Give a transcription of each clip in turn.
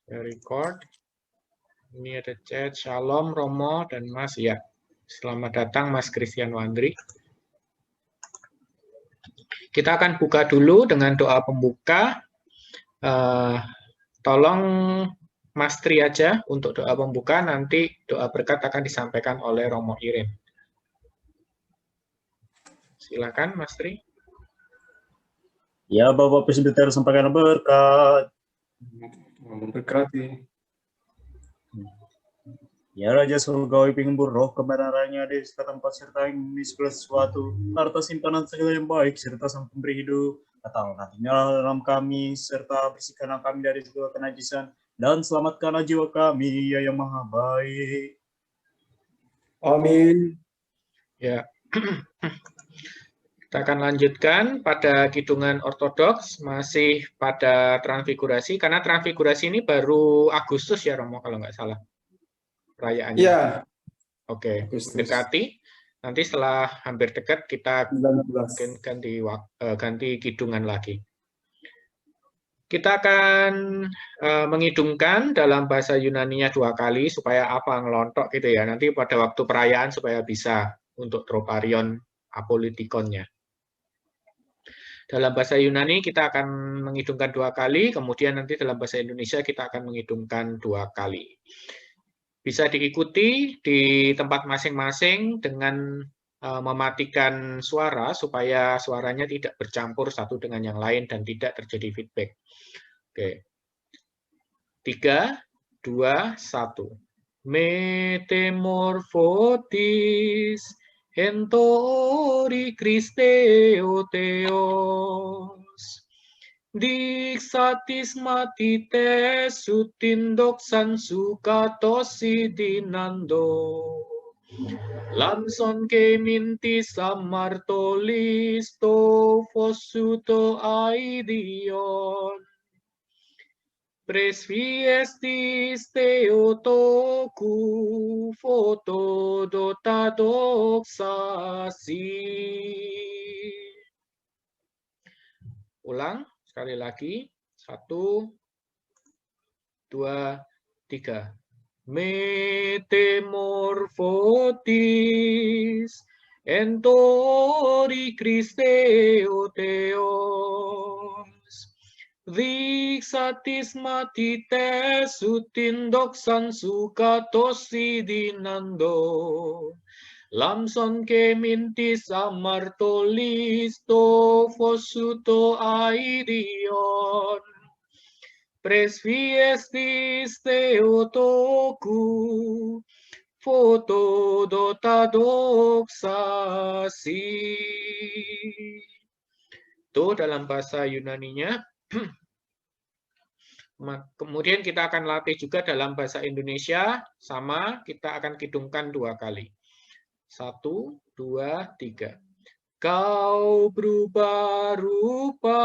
Record. Ini ada chat. Shalom Romo dan Mas ya. Selamat datang Mas Christian Wandri. Kita akan buka dulu dengan doa pembuka. Tolong Mas Tri aja untuk doa pembuka. Nanti doa berkat akan disampaikan oleh Romo Irin. Silakan Mas Tri. Ya, Bapak Presbiter sampaikan berkat. Memberkati. Ya Raja Surgawi pengembur roh kebenarannya di tempat serta yang segala sesuatu, harta simpanan segala yang baik serta sang pemberi hidup, datanglah tinggal dalam kami serta bersihkanlah kami dari segala kenajisan dan selamatkanlah jiwa kami ya yang maha baik. Amin. Ya. Kita akan lanjutkan pada kidungan ortodoks, masih pada transfigurasi, karena transfigurasi ini baru Agustus ya Romo, kalau nggak salah perayaannya. Ya. Oke, Agustus. dekati. Nanti setelah hampir dekat kita 19. mungkin ganti kidungan lagi. Kita akan mengidungkan dalam bahasa Yunaninya 2 kali supaya apa ngelontok gitu ya. Nanti pada waktu perayaan supaya bisa untuk troparion apolitikonnya. Dalam bahasa Yunani kita akan mengidungkan 2 kali, kemudian nanti dalam bahasa Indonesia kita akan mengidungkan 2 kali. Bisa diikuti di tempat masing-masing dengan mematikan suara supaya suaranya tidak bercampur satu dengan yang lain dan tidak terjadi feedback. Oke. 3, 2, 1. Metamorphotis entori Christeo Theos. Dixatis matites sutindoxan sucatosi dinando. Lamson que mintis amartolis to fossuto aidion. Presfiestis Theotoku foto dotadoxasi. Ulang sekali lagi. 1, 2, 3. Metamorphotis entori Christeo Theos. Dixatis matites sutindoxan sucatosi dinando. Lamson que mintis amartolis to fossuto aidion. Presfiestis Theotoku foto dotadoxasi. Itu dalam bahasa Yunaninya. Kemudian kita akan latih juga dalam bahasa Indonesia, sama kita akan kidungkan 2 kali. 1, 2, 3. Kau berubah rupa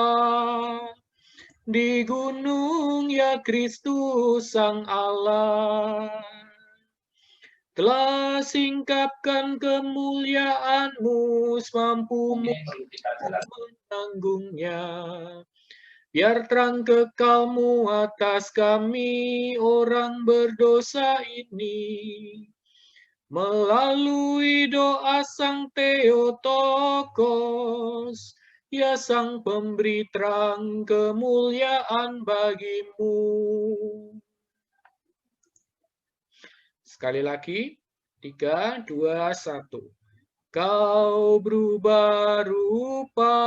di gunung ya Kristus Sang Allah. Telah singkapkan kemuliaan-Mu, mampu menanggungnya. Biar terang kekal-Mu atas kami, orang berdosa ini. Melalui doa Sang Theotokos, ya Sang pemberi terang kemuliaan bagi-Mu. Sekali lagi, 3, 2, 1. Kau berubah rupa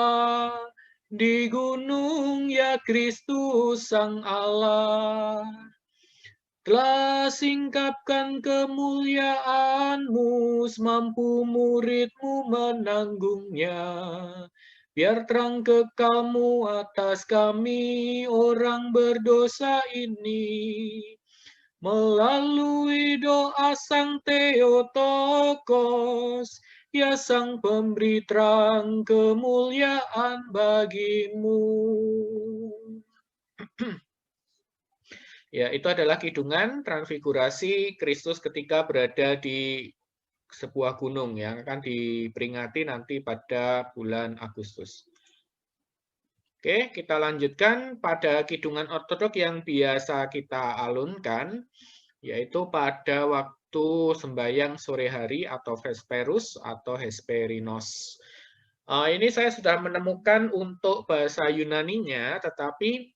di gunung ya Kristus Sang Allah. Telah singkapkan kemuliaan-Mu, mampu murid-Mu menanggungnya. Biar terang kekal-Mu atas kami, orang berdosa ini. Melalui doa Sang Theotokos, ya Sang pemberi terang kemuliaan bagi-Mu. Ya, itu adalah kidungan transfigurasi Kristus ketika berada di sebuah gunung yang akan diperingati nanti pada bulan Agustus. Oke, kita lanjutkan pada kidungan ortodok yang biasa kita alunkan, yaitu pada waktu sembahyang sore hari atau Vesperus atau Hesperinos. Ini saya sudah menemukan untuk bahasa Yunaninya, tetapi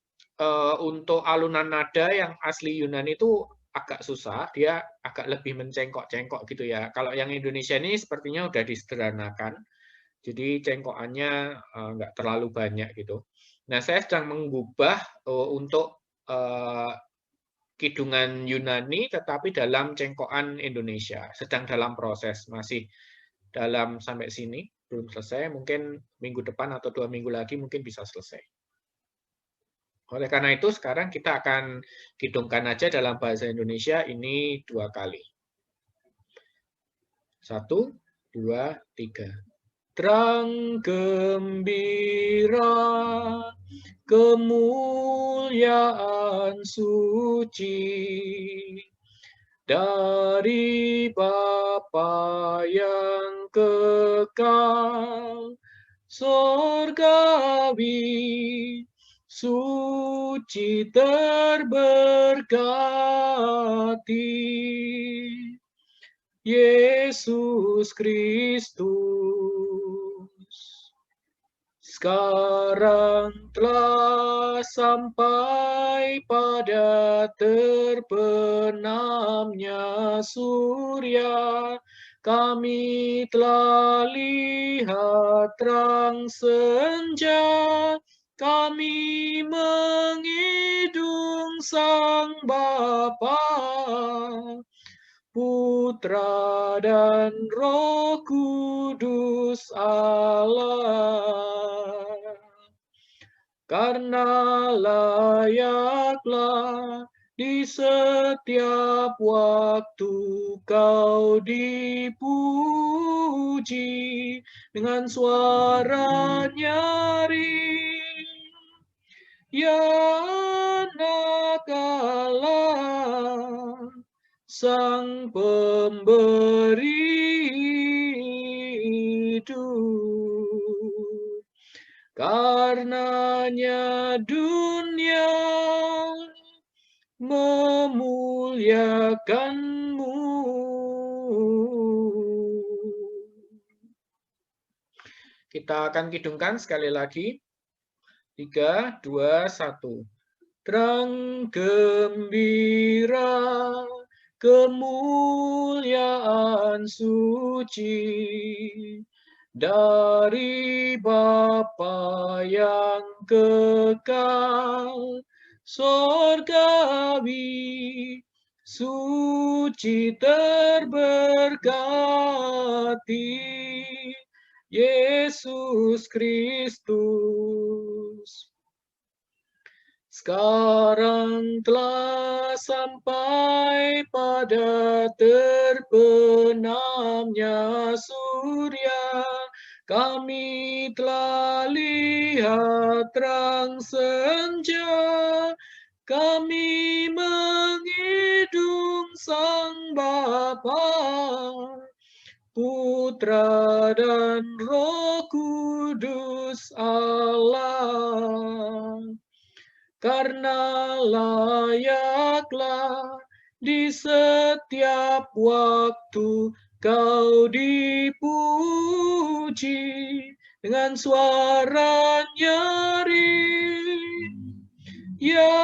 untuk alunan nada yang asli Yunani itu agak susah, dia agak lebih mencengkok-cengkok gitu ya. Kalau yang Indonesia ini sepertinya udah disederhanakan, jadi cengkokannya nggak terlalu banyak gitu. Nah, saya sedang mengubah untuk kidungan Yunani, tetapi dalam cengkokan Indonesia. Sedang dalam proses, masih dalam sampai sini, belum selesai. Mungkin minggu depan atau 2 minggu lagi mungkin bisa selesai. Oleh karena itu, sekarang kita akan kidungkan aja dalam bahasa Indonesia ini 2 kali. 1, 2, 3. Terang gembira, kemuliaan suci dari Bapa yang kekal, sorgawi, suci terberkati, Yesus Kristus. Sekarang telah sampai pada terbenamnya surya, kami telah lihat terang senja, kami mengidung Sang Bapa, Putra dan Roh Kudus Allah. Karena layaklah di setiap waktu kau dipuji dengan suara nyaring, ya Anak Allah, Sang Pemberi hidup. Karenanya dunia memuliakanmu. Kita akan kidungkan sekali lagi. 3, 2, 1. Terang gembira, kemuliaan suci dari Bapa yang kekal, sorgawi, suci terberkati, Yesus Kristus. Sekarang telah sampai pada terbenamnya surya, kami telah lihat terang senja, kami mengidung Sang Bapa, Putra dan Roh Kudus Allah. Karena layaklah di setiap waktu kau dipuji dengan suara nyaring, ya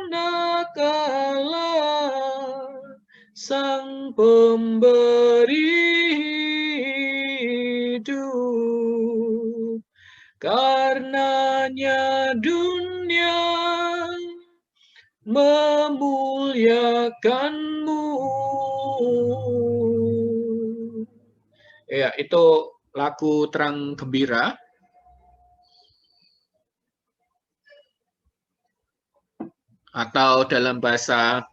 Anak Allah, Sang Pemberi hidup. Karenanya dunia memuliakanmu. Ya, itu lagu Terang Gembira. Atau dalam bahasa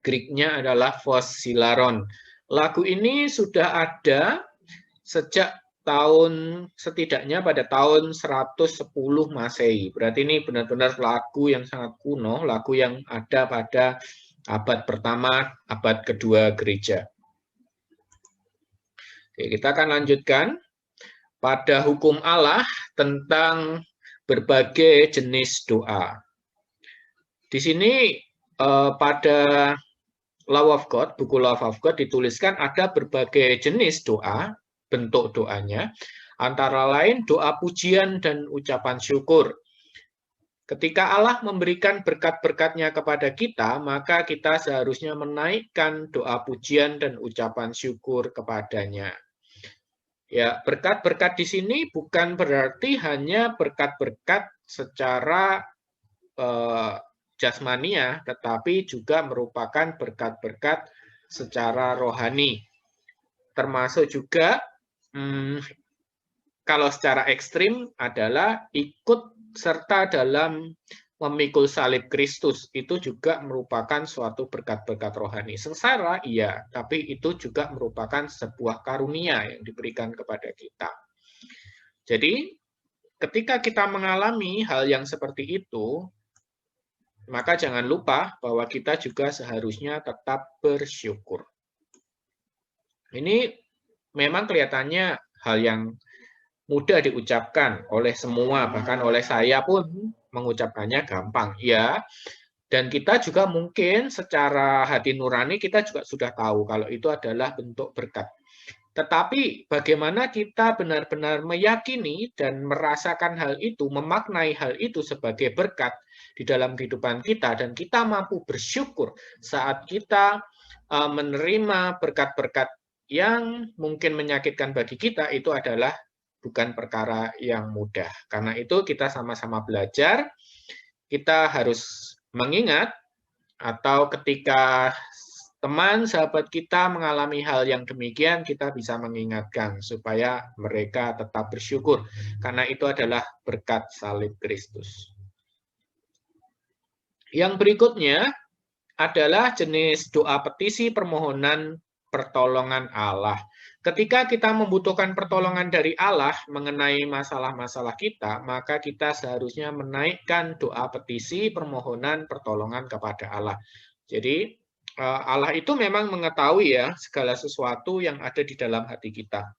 Greek-nya adalah Phosilaron. Lagu ini sudah ada sejak setidaknya pada tahun 110 Masehi. Berarti ini benar-benar lagu yang sangat kuno, lagu yang ada pada abad pertama, abad kedua gereja. Oke, kita akan lanjutkan pada hukum Allah tentang berbagai jenis doa. Di sini pada Law of God, buku Law of God dituliskan ada berbagai jenis doa, bentuk doanya, antara lain doa pujian dan ucapan syukur. Ketika Allah memberikan berkat-berkat-Nya kepada kita, maka kita seharusnya menaikkan doa pujian dan ucapan syukur kepadanya. Ya, berkat-berkat di sini bukan berarti hanya berkat-berkat secara jasmania, tetapi juga merupakan berkat-berkat secara rohani. Termasuk juga kalau secara ekstrim adalah ikut serta dalam memikul salib Kristus. Itu juga merupakan suatu berkat-berkat rohani. Sengsara, iya, tapi itu juga merupakan sebuah karunia yang diberikan kepada kita. Jadi, ketika kita mengalami hal yang seperti itu, maka jangan lupa bahwa kita juga seharusnya tetap bersyukur. Ini memang kelihatannya hal yang mudah diucapkan oleh semua, bahkan oleh saya pun mengucapkannya gampang. Ya, dan kita juga mungkin secara hati nurani kita juga sudah tahu kalau itu adalah bentuk berkat. Tetapi bagaimana kita benar-benar meyakini dan merasakan hal itu, memaknai hal itu sebagai berkat di dalam kehidupan kita, dan kita mampu bersyukur saat kita menerima berkat-berkat yang mungkin menyakitkan bagi kita, itu adalah bukan perkara yang mudah. Karena itu kita sama-sama belajar, kita harus mengingat, atau ketika teman, sahabat kita mengalami hal yang demikian, kita bisa mengingatkan supaya mereka tetap bersyukur, karena itu adalah berkat salib Kristus. Yang berikutnya adalah jenis doa petisi permohonan pertolongan Allah. Ketika kita membutuhkan pertolongan dari Allah mengenai masalah-masalah kita, maka kita seharusnya menaikkan doa petisi permohonan pertolongan kepada Allah. Jadi Allah itu memang mengetahui ya segala sesuatu yang ada di dalam hati kita.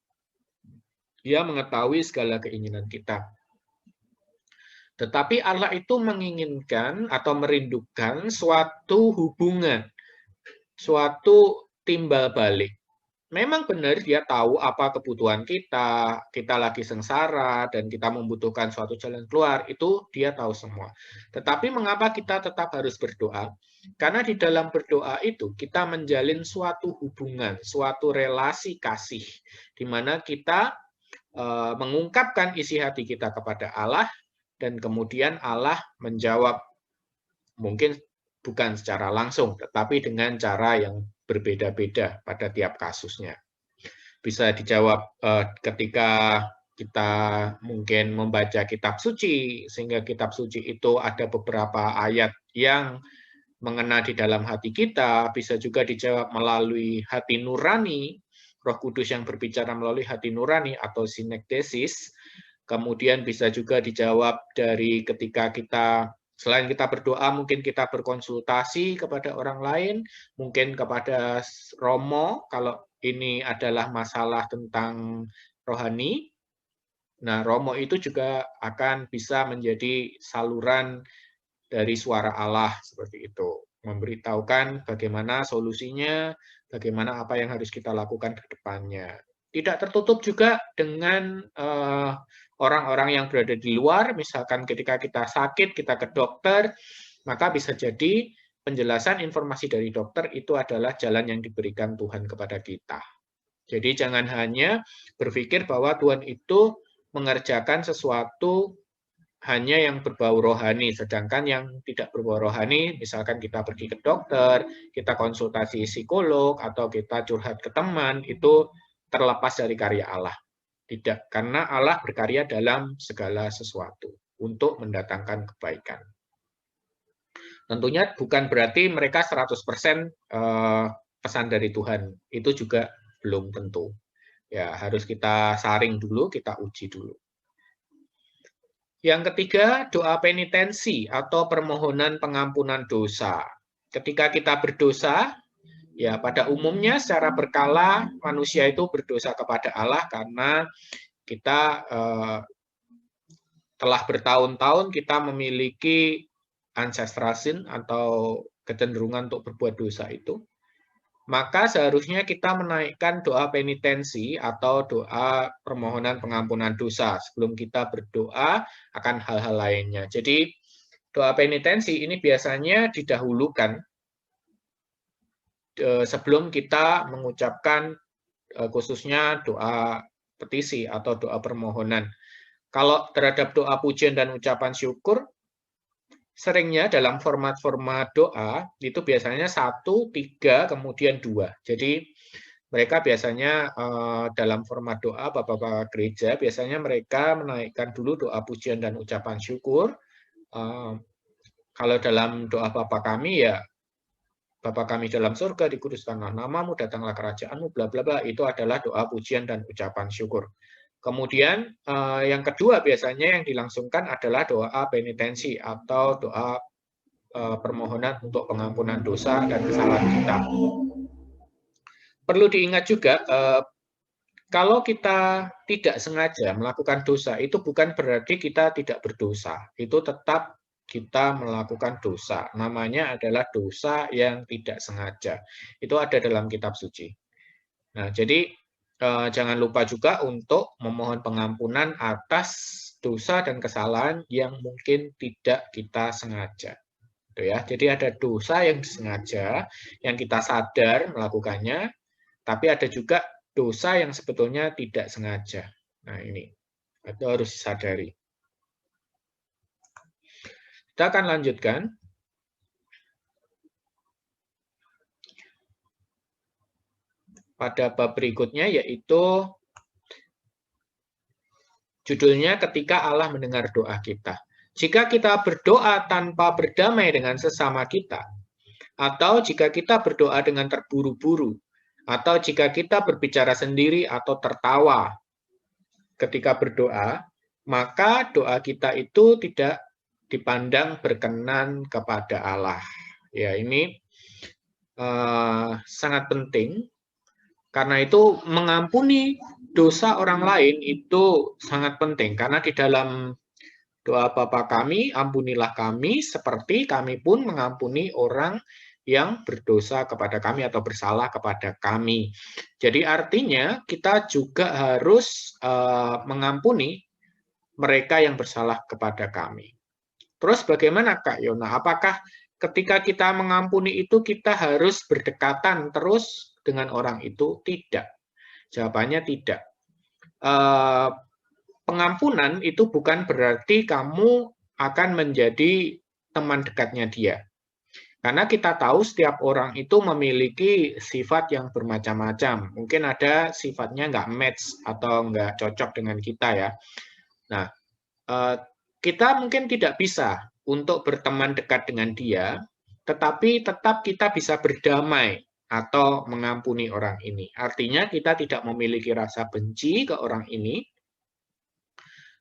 Dia mengetahui segala keinginan kita. Tetapi Allah itu menginginkan atau merindukan suatu hubungan, suatu timbal balik. Memang benar dia tahu apa kebutuhan kita lagi sengsara, dan kita membutuhkan suatu jalan keluar, itu dia tahu semua. Tetapi mengapa kita tetap harus berdoa? Karena di dalam berdoa itu kita menjalin suatu hubungan, suatu relasi kasih, di mana kita mengungkapkan isi hati kita kepada Allah, dan kemudian Allah menjawab, mungkin bukan secara langsung, tetapi dengan cara yang berbeda-beda pada tiap kasusnya. Bisa dijawab ketika kita mungkin membaca kitab suci, sehingga kitab suci itu ada beberapa ayat yang mengena di dalam hati kita. Bisa juga dijawab melalui hati nurani, Roh Kudus yang berbicara melalui hati nurani atau sinekdesis. Kemudian bisa juga dijawab dari ketika kita, selain kita berdoa, mungkin kita berkonsultasi kepada orang lain, mungkin kepada Romo, kalau ini adalah masalah tentang rohani. Nah, Romo itu juga akan bisa menjadi saluran dari suara Allah, seperti itu. Memberitahukan bagaimana solusinya, bagaimana apa yang harus kita lakukan ke depannya. Tidak tertutup juga dengan orang-orang yang berada di luar, misalkan ketika kita sakit, kita ke dokter, maka bisa jadi penjelasan informasi dari dokter itu adalah jalan yang diberikan Tuhan kepada kita. Jadi jangan hanya berpikir bahwa Tuhan itu mengerjakan sesuatu hanya yang berbau rohani, sedangkan yang tidak berbau rohani, misalkan kita pergi ke dokter, kita konsultasi psikolog, atau kita curhat ke teman, itu terlepas dari karya Allah. Tidak, karena Allah berkarya dalam segala sesuatu untuk mendatangkan kebaikan. Tentunya bukan berarti mereka 100% pesan dari Tuhan. Itu juga belum tentu. Ya, harus kita saring dulu, kita uji dulu. Yang ketiga, doa penitensi atau permohonan pengampunan dosa. Ketika kita berdosa, ya, pada umumnya secara berkala manusia itu berdosa kepada Allah karena kita telah bertahun-tahun kita memiliki ancestral sin atau kecenderungan untuk berbuat dosa itu, maka seharusnya kita menaikkan doa penitensi atau doa permohonan pengampunan dosa sebelum kita berdoa akan hal-hal lainnya. Jadi doa penitensi ini biasanya didahulukan sebelum kita mengucapkan khususnya doa petisi atau doa permohonan. Kalau terhadap doa pujian dan ucapan syukur, seringnya dalam format-format doa itu biasanya 1, 3, kemudian 2. Jadi mereka biasanya dalam format doa Bapak-bapak gereja biasanya mereka menaikkan dulu doa pujian dan ucapan syukur. Kalau dalam doa Bapa kami ya Bapa kami dalam surga, dikuduskanlah namamu, datanglah kerajaanmu, bla bla bla, itu adalah doa pujian dan ucapan syukur. Kemudian yang kedua biasanya yang dilangsungkan adalah doa penitensi atau doa permohonan untuk pengampunan dosa dan kesalahan kita. Perlu diingat juga, kalau kita tidak sengaja melakukan dosa, itu bukan berarti kita tidak berdosa. Itu tetap kita melakukan dosa. Namanya adalah dosa yang tidak sengaja. Itu ada dalam kitab suci. Nah, jadi jangan lupa juga untuk memohon pengampunan atas dosa dan kesalahan yang mungkin tidak kita sengaja. Ya, jadi ada dosa yang disengaja, yang kita sadar melakukannya, tapi ada juga dosa yang sebetulnya tidak sengaja. Nah, ini itu harus disadari. Kita akan lanjutkan. Pada bab berikutnya, yaitu judulnya ketika Allah mendengar doa kita. Jika kita berdoa tanpa berdamai dengan sesama kita, atau jika kita berdoa dengan terburu-buru, atau jika kita berbicara sendiri atau tertawa ketika berdoa, maka doa kita itu tidak dipandang berkenan kepada Allah. Ya, ini sangat penting, karena itu mengampuni dosa orang lain itu sangat penting, karena di dalam doa Bapa kami, ampunilah kami seperti kami pun mengampuni orang yang berdosa kepada kami atau bersalah kepada kami. Jadi artinya kita juga harus mengampuni mereka yang bersalah kepada kami. Terus bagaimana Kak Yona? Apakah ketika kita mengampuni itu kita harus berdekatan terus dengan orang itu? Tidak. Jawabannya tidak. Pengampunan itu bukan berarti kamu akan menjadi teman dekatnya dia. Karena kita tahu setiap orang itu memiliki sifat yang bermacam-macam. Mungkin ada sifatnya nggak match atau nggak cocok dengan kita ya. Nah, kita mungkin tidak bisa untuk berteman dekat dengan dia, tetapi tetap kita bisa berdamai atau mengampuni orang ini. Artinya kita tidak memiliki rasa benci ke orang ini,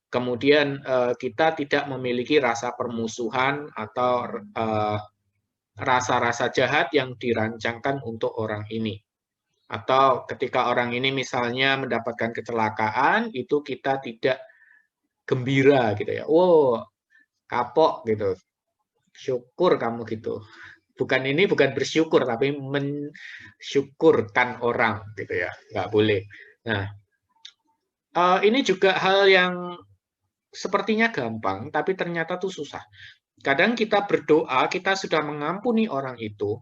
kemudian kita tidak memiliki rasa permusuhan atau rasa-rasa jahat yang dirancangkan untuk orang ini. Atau ketika orang ini misalnya mendapatkan kecelakaan, itu kita tidak gembira gitu ya. Oh, kapok gitu. Syukur kamu gitu. Bukan ini bukan bersyukur, tapi mensyukurkan orang gitu ya. Nggak boleh. Nah, ini juga hal yang sepertinya gampang, tapi ternyata tuh susah. Kadang kita berdoa, kita sudah mengampuni orang itu.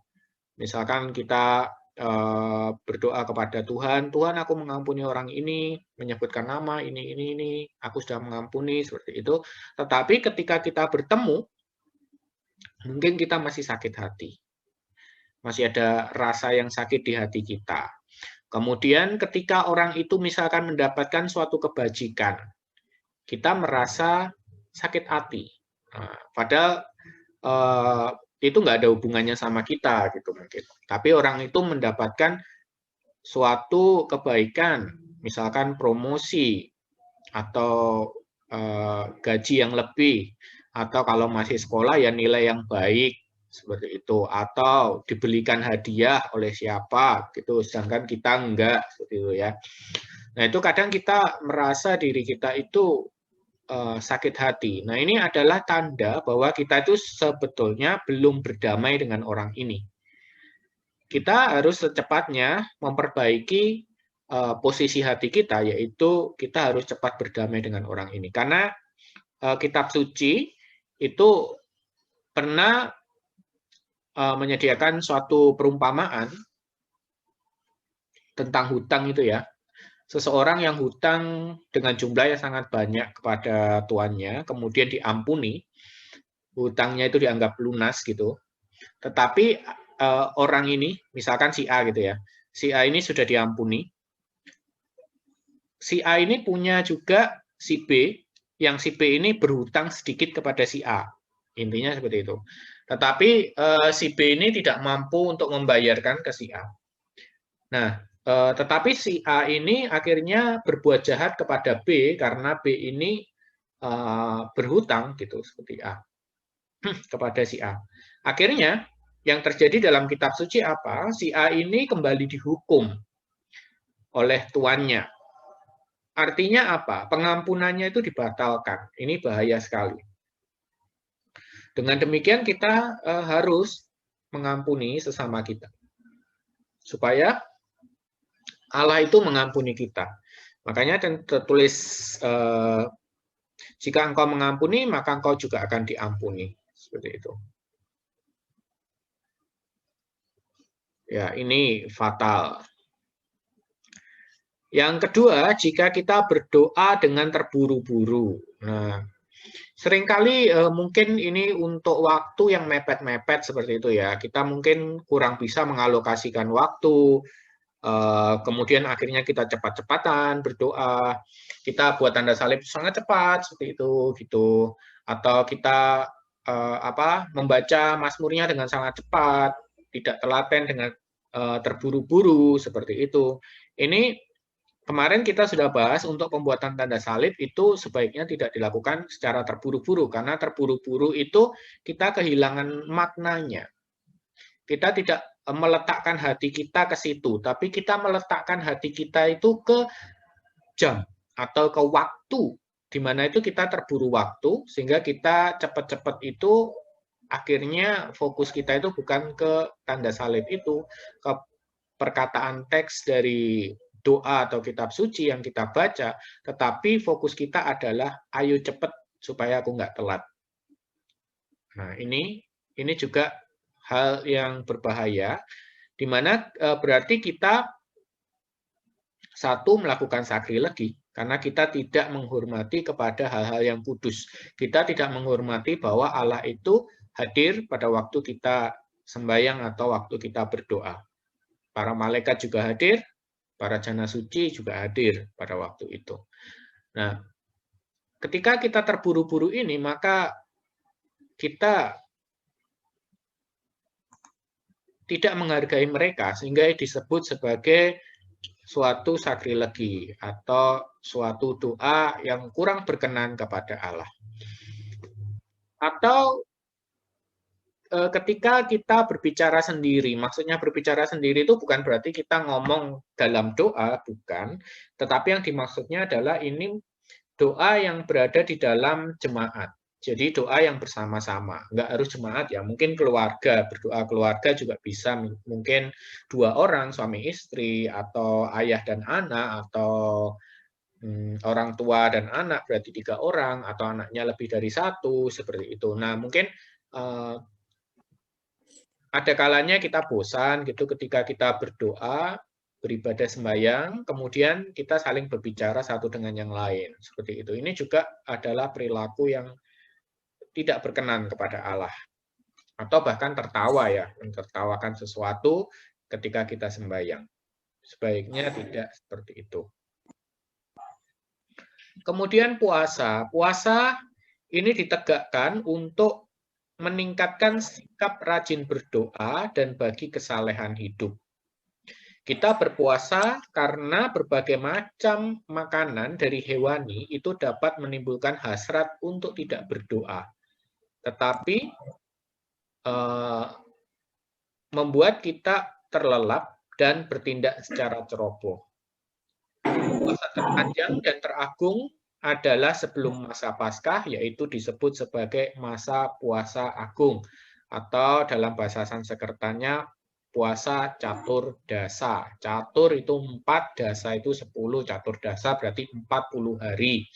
Misalkan kita berdoa kepada Tuhan, Tuhan aku mengampuni orang ini, menyebutkan nama ini, aku sudah mengampuni, seperti itu. Tetapi ketika kita bertemu, mungkin kita masih sakit hati. Masih ada rasa yang sakit di hati kita. Kemudian ketika orang itu misalkan mendapatkan suatu kebajikan, kita merasa sakit hati. Nah, padahal itu nggak ada hubungannya sama kita gitu mungkin. Tapi orang itu mendapatkan suatu kebaikan, misalkan promosi atau gaji yang lebih, atau kalau masih sekolah ya nilai yang baik seperti itu, atau dibelikan hadiah oleh siapa gitu, sedangkan kita enggak seperti itu ya. Nah itu kadang kita merasa diri kita itu sakit hati. Nah, ini adalah tanda bahwa kita itu sebetulnya belum berdamai dengan orang ini. Kita harus secepatnya memperbaiki posisi hati kita, yaitu kita harus cepat berdamai dengan orang ini. Karena kitab suci itu pernah menyediakan suatu perumpamaan tentang hutang itu ya. Seseorang yang hutang dengan jumlah yang sangat banyak kepada tuannya, kemudian diampuni, hutangnya itu dianggap lunas gitu. Tetapi orang ini, misalkan si A gitu ya, si A ini sudah diampuni, si A ini punya juga si B, yang si B ini berhutang sedikit kepada si A. Intinya seperti itu. Tetapi si B ini tidak mampu untuk membayarkan ke si A. Nah, tetapi si A ini akhirnya berbuat jahat kepada B karena B ini berhutang gitu seperti A kepada si A. Akhirnya yang terjadi dalam kitab suci apa? Si A ini kembali dihukum oleh tuannya. Artinya apa? Pengampunannya itu dibatalkan. Ini bahaya sekali. Dengan demikian kita harus mengampuni sesama kita. Supaya Allah itu mengampuni kita. Makanya tertulis, jika engkau mengampuni, maka engkau juga akan diampuni. Seperti itu. Ya, ini fatal. Yang kedua, jika kita berdoa dengan terburu-buru. Nah, seringkali mungkin ini untuk waktu yang mepet-mepet seperti itu ya. Kita mungkin kurang bisa mengalokasikan waktu. Kemudian akhirnya kita cepat-cepatan berdoa, kita buat tanda salib sangat cepat seperti itu gitu, atau kita membaca Mazmurnya dengan sangat cepat, tidak telaten dengan terburu-buru seperti itu. Ini kemarin kita sudah bahas untuk pembuatan tanda salib itu sebaiknya tidak dilakukan secara terburu-buru, karena terburu-buru itu kita kehilangan maknanya. Kita tidak meletakkan hati kita ke situ, tapi kita meletakkan hati kita itu ke jam atau ke waktu, di mana itu kita terburu waktu, sehingga kita cepat-cepat itu akhirnya fokus kita itu bukan ke tanda salib itu, ke perkataan teks dari doa atau kitab suci yang kita baca, tetapi fokus kita adalah ayo cepat supaya aku nggak telat. Nah, ini juga hal yang berbahaya, di mana berarti kita satu melakukan sakrilegi karena kita tidak menghormati kepada hal-hal yang kudus. Kita tidak menghormati bahwa Allah itu hadir pada waktu kita sembahyang atau waktu kita berdoa. Para malaikat juga hadir, para jana suci juga hadir pada waktu itu. Nah, ketika kita terburu-buru ini, maka kita tidak menghargai mereka, sehingga disebut sebagai suatu sakrilegi atau suatu doa yang kurang berkenan kepada Allah. Atau ketika kita berbicara sendiri, maksudnya berbicara sendiri itu bukan berarti kita ngomong dalam doa, bukan, tetapi yang dimaksudnya adalah ini doa yang berada di dalam jemaat. Jadi doa yang bersama-sama, nggak harus jemaat ya, mungkin keluarga, berdoa keluarga juga bisa, mungkin 2 orang, suami istri, atau ayah dan anak, atau orang tua dan anak, berarti 3 orang, atau anaknya lebih dari 1, seperti itu. Nah, mungkin ada kalanya kita bosan gitu ketika kita berdoa, beribadah sembahyang, kemudian kita saling berbicara satu dengan yang lain, seperti itu. Ini juga adalah perilaku yang tidak berkenan kepada Allah. Atau bahkan tertawa ya, mentertawakan sesuatu ketika kita sembahyang. Sebaiknya tidak seperti itu. Kemudian puasa. Puasa ini ditegakkan untuk meningkatkan sikap rajin berdoa dan bagi kesalehan hidup. Kita berpuasa karena berbagai macam makanan dari hewani itu dapat menimbulkan hasrat untuk tidak berdoa. Tetapi membuat kita terlelap dan bertindak secara ceroboh. Puasa terpanjang dan teragung adalah sebelum masa Paskah, yaitu disebut sebagai masa puasa agung, atau dalam bahasa Sanskertanya puasa catur dasa. Catur itu 4, dasa itu 10, catur dasa berarti 40 hari.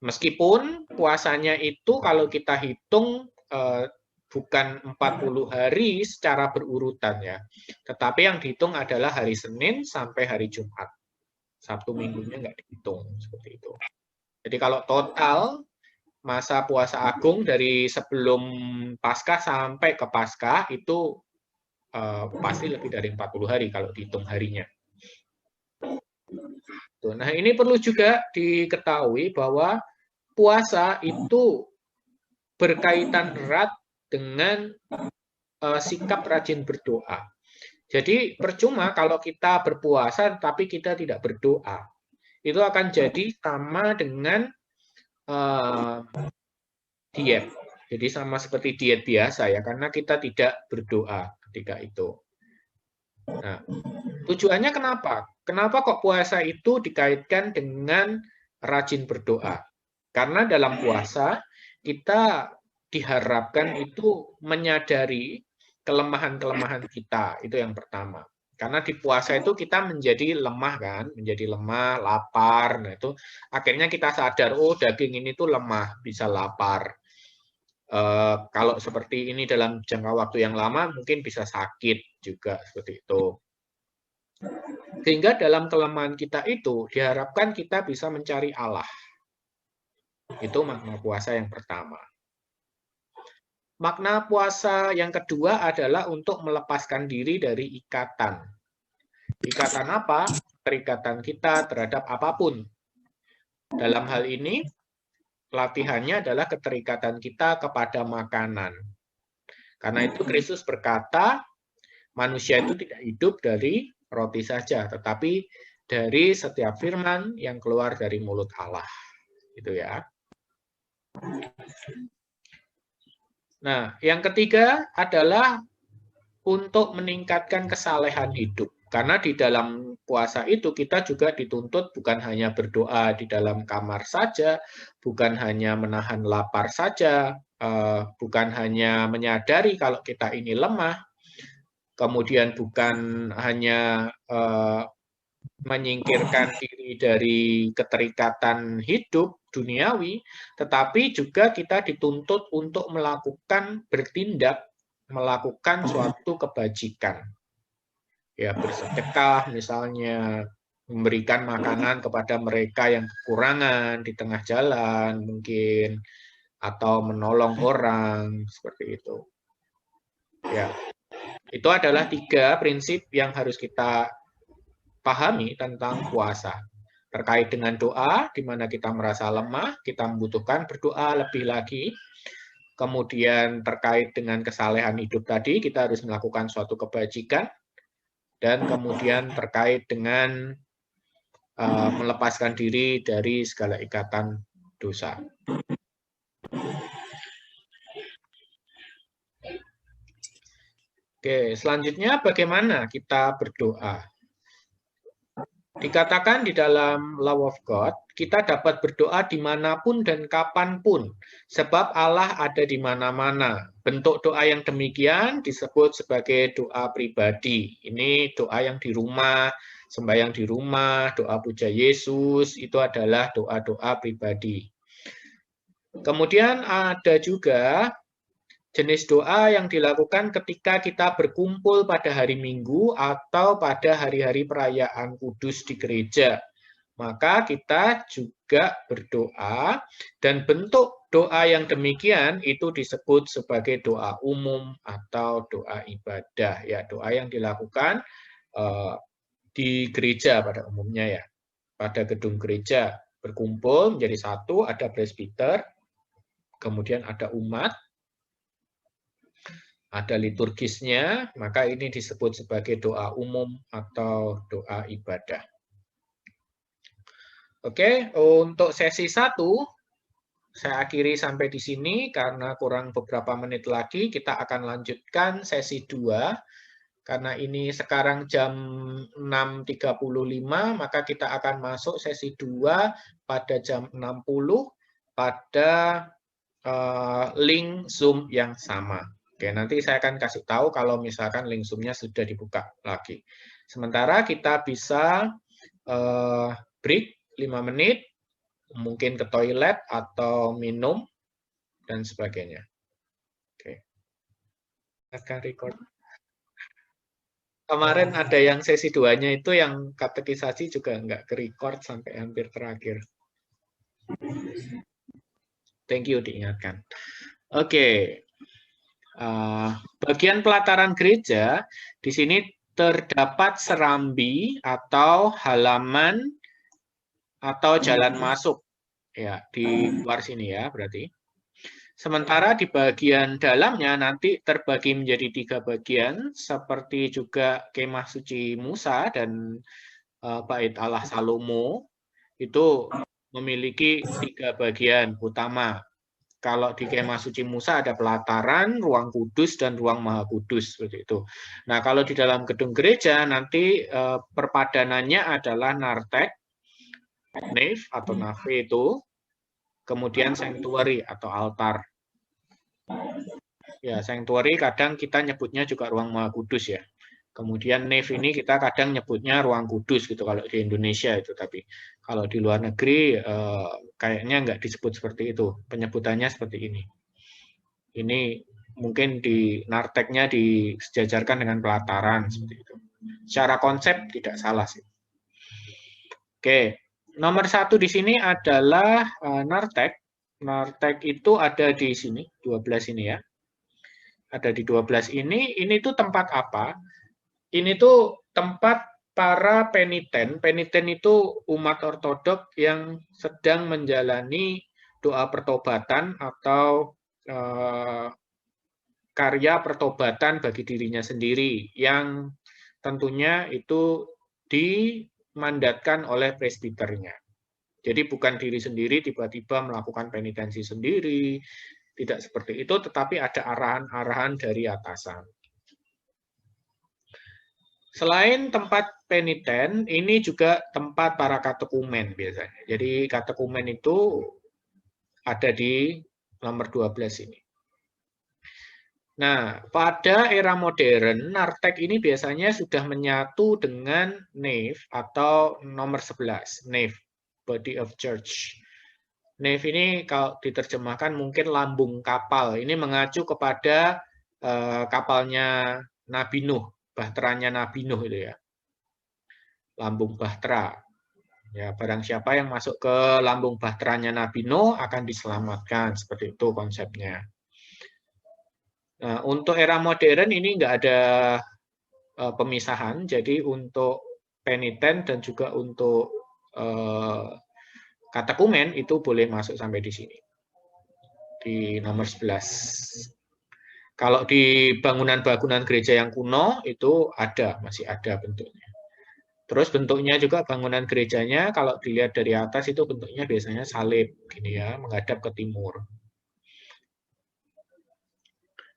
Meskipun puasanya itu kalau kita hitung bukan 40 hari secara berurutan ya, tetapi yang dihitung adalah hari Senin sampai hari Jumat. Sabtu Minggunya nggak dihitung, seperti itu. Jadi kalau total masa puasa agung dari sebelum Paskah sampai ke Paskah itu pasti lebih dari 40 hari kalau dihitung harinya. Nah, ini perlu juga diketahui bahwa puasa itu berkaitan erat dengan sikap rajin berdoa. Jadi percuma kalau kita berpuasa tapi kita tidak berdoa. Itu akan jadi sama dengan diet. Jadi sama seperti diet biasa ya, karena kita tidak berdoa ketika itu. Nah, tujuannya kenapa? Kenapa kok puasa itu dikaitkan dengan rajin berdoa? Karena dalam puasa kita diharapkan itu menyadari kelemahan-kelemahan kita. Itu yang pertama. Karena di puasa itu kita menjadi lemah kan, menjadi lemah, lapar. Nah, itu akhirnya kita sadar, oh daging ini tuh lemah, bisa lapar. Kalau seperti ini dalam jangka waktu yang lama mungkin bisa sakit juga seperti itu. Sehingga dalam kelemahan kita itu diharapkan kita bisa mencari Allah. Itu makna puasa yang pertama. Makna puasa yang kedua adalah untuk melepaskan diri dari ikatan. Ikatan apa? Keterikatan kita terhadap apapun. Dalam hal ini, latihannya adalah keterikatan kita kepada makanan. Karena itu Kristus berkata, manusia itu tidak hidup dari roti saja, tetapi dari setiap firman yang keluar dari mulut Allah. Itu ya. Nah, yang ketiga adalah untuk meningkatkan kesalehan hidup. Karena di dalam puasa itu kita juga dituntut bukan hanya berdoa di dalam kamar saja, bukan hanya menahan lapar saja, bukan hanya menyadari kalau kita ini lemah, kemudian bukan hanya menyingkirkan diri dari keterikatan hidup duniawi, tetapi juga kita dituntut untuk melakukan bertindak, melakukan suatu kebajikan. Ya, bersedekah misalnya, memberikan makanan kepada mereka yang kekurangan di tengah jalan mungkin, atau menolong orang, seperti itu. Ya, itu adalah 3 prinsip yang harus kita pahami tentang puasa. Terkait dengan doa, di mana kita merasa lemah, kita membutuhkan berdoa lebih lagi. Kemudian terkait dengan kesalehan hidup tadi, kita harus melakukan suatu kebajikan. Dan kemudian terkait dengan melepaskan diri dari segala ikatan dosa. Oke, selanjutnya bagaimana kita berdoa? Dikatakan di dalam Law of God, kita dapat berdoa dimanapun dan kapanpun, sebab Allah ada di mana-mana. Bentuk doa yang demikian disebut sebagai doa pribadi. Ini doa yang di rumah, sembahyang di rumah, doa puja Yesus, itu adalah doa-doa pribadi. Kemudian ada juga jenis doa yang dilakukan ketika kita berkumpul pada hari Minggu atau pada hari-hari perayaan kudus di gereja. Maka kita juga berdoa, dan bentuk doa yang demikian itu disebut sebagai doa umum atau doa ibadah. Ya, doa yang dilakukan di gereja pada umumnya ya. Pada gedung gereja berkumpul menjadi satu, ada presbiter, kemudian ada umat, ada liturgisnya, maka ini disebut sebagai doa umum atau doa ibadah. Oke, untuk sesi 1, saya akhiri sampai di sini karena kurang beberapa menit lagi kita akan lanjutkan sesi 2 Karena ini sekarang jam 6.35, maka kita akan masuk sesi 2 pada jam 60 pada link Zoom yang sama. Oke, nanti saya akan kasih tahu kalau misalkan link Zoom-nya sudah dibuka lagi. Sementara kita bisa break 5 menit, mungkin ke toilet atau minum, dan sebagainya. Oke. Akan record. Kemarin ada yang sesi 2-nya itu yang katekisasi juga nggak ke-record sampai hampir terakhir. Thank you diingatkan. Oke. Bagian pelataran gereja, di sini terdapat serambi atau halaman atau jalan masuk. Ya, di luar sini ya berarti. Sementara di bagian dalamnya nanti terbagi menjadi 3 bagian, seperti juga kemah suci Musa dan bait Allah Salomo, itu memiliki 3 bagian utama. Kalau di kemah suci Musa ada pelataran, ruang kudus, dan ruang maha kudus. Seperti itu. Nah, kalau di dalam gedung gereja nanti perpadanannya adalah nartek, nave atau nave itu, kemudian sanctuary atau altar. Ya, sanctuary kadang kita nyebutnya juga ruang maha kudus ya. Kemudian nave ini kita kadang nyebutnya ruang kudus gitu kalau di Indonesia itu, tapi kalau di luar negeri kayaknya nggak disebut seperti itu. Penyebutannya seperti ini. Ini mungkin di narteknya disejajarkan dengan pelataran seperti itu. Secara konsep tidak salah sih. Oke, nomor 1 di sini adalah nartek. Nartek itu ada di sini, 12 ini ya. Ada di 12 ini tuh tempat apa? Ini tuh tempat para peniten. Peniten itu umat ortodok yang sedang menjalani doa pertobatan atau karya pertobatan bagi dirinya sendiri yang tentunya itu dimandatkan oleh presbiternya. Jadi bukan diri sendiri tiba-tiba melakukan penitensi sendiri, tidak seperti itu, tetapi ada arahan-arahan dari atasan. Selain tempat peniten, ini juga tempat para katekumen biasanya. Jadi katekumen itu ada di nomor 12 ini. Nah, pada era modern, nartek ini biasanya sudah menyatu dengan nave atau nomor 11, nave, body of church. Nave ini kalau diterjemahkan mungkin lambung kapal. Ini mengacu kepada kapalnya Nabi Nuh, bahteranya Nabi Nuh itu ya. Lambung bahtera. Ya, barang siapa yang masuk ke lambung bahteranya Nabi Nuh akan diselamatkan. Seperti itu konsepnya. Nah, untuk era modern ini nggak ada pemisahan, jadi untuk peniten dan juga untuk katekumen itu boleh masuk sampai di sini, di nomor 11. Kalau di bangunan-bangunan gereja yang kuno itu ada, masih ada bentuknya. Terus bentuknya juga bangunan gerejanya kalau dilihat dari atas itu bentuknya biasanya salib, gini ya, menghadap ke timur.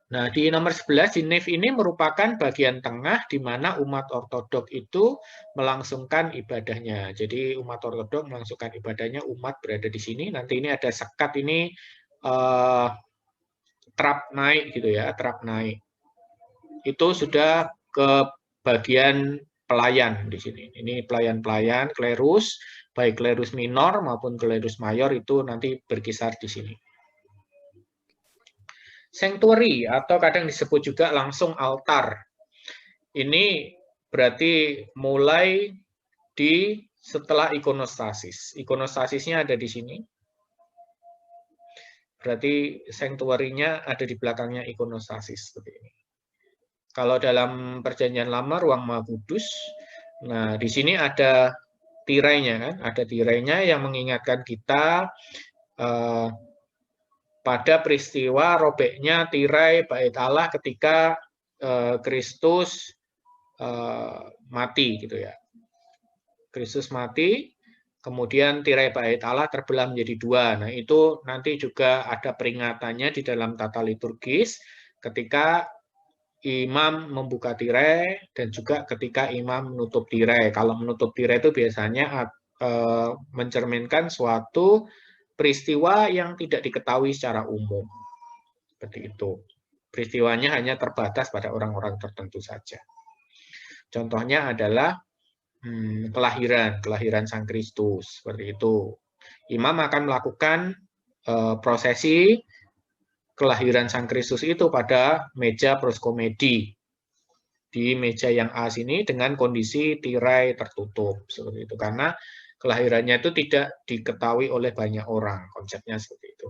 Nah, di nomor 11, di nave ini merupakan bagian tengah di mana umat ortodok itu melangsungkan ibadahnya. Jadi umat ortodok melangsungkan ibadahnya, umat berada di sini. Nanti ini ada sekat ini trap naik gitu ya, trap naik. Itu sudah ke bagian pelayan di sini. Ini pelayan-pelayan, klerus, baik klerus minor maupun klerus mayor itu nanti berkisar di sini. Sanctuary atau kadang disebut juga langsung altar. Ini berarti mulai di setelah ikonostasis. Ikonostasisnya ada di sini. Berarti sanctuary-nya ada di belakangnya ikonostasis seperti ini. Kalau dalam Perjanjian Lama ruang Maha Kudus, nah di sini ada tirainya kan, ada tirainya yang mengingatkan kita pada peristiwa robeknya tirai bait Allah ketika Kristus mati gitu ya. Kristus mati, kemudian tirai bait Allah terbelah menjadi 2. Nah, itu nanti juga ada peringatannya di dalam tata liturgis ketika imam membuka tirai dan juga ketika imam menutup tirai. Kalau menutup tirai itu biasanya mencerminkan suatu peristiwa yang tidak diketahui secara umum. Seperti itu. Peristiwanya hanya terbatas pada orang-orang tertentu saja. Contohnya adalah kelahiran Sang Kristus. Seperti itu. Imam akan melakukan prosesi kelahiran Sang Kristus itu pada meja proskomedi. Di meja yang A sini dengan kondisi tirai tertutup. Seperti itu. Karena kelahirannya itu tidak diketahui oleh banyak orang. Konsepnya seperti itu.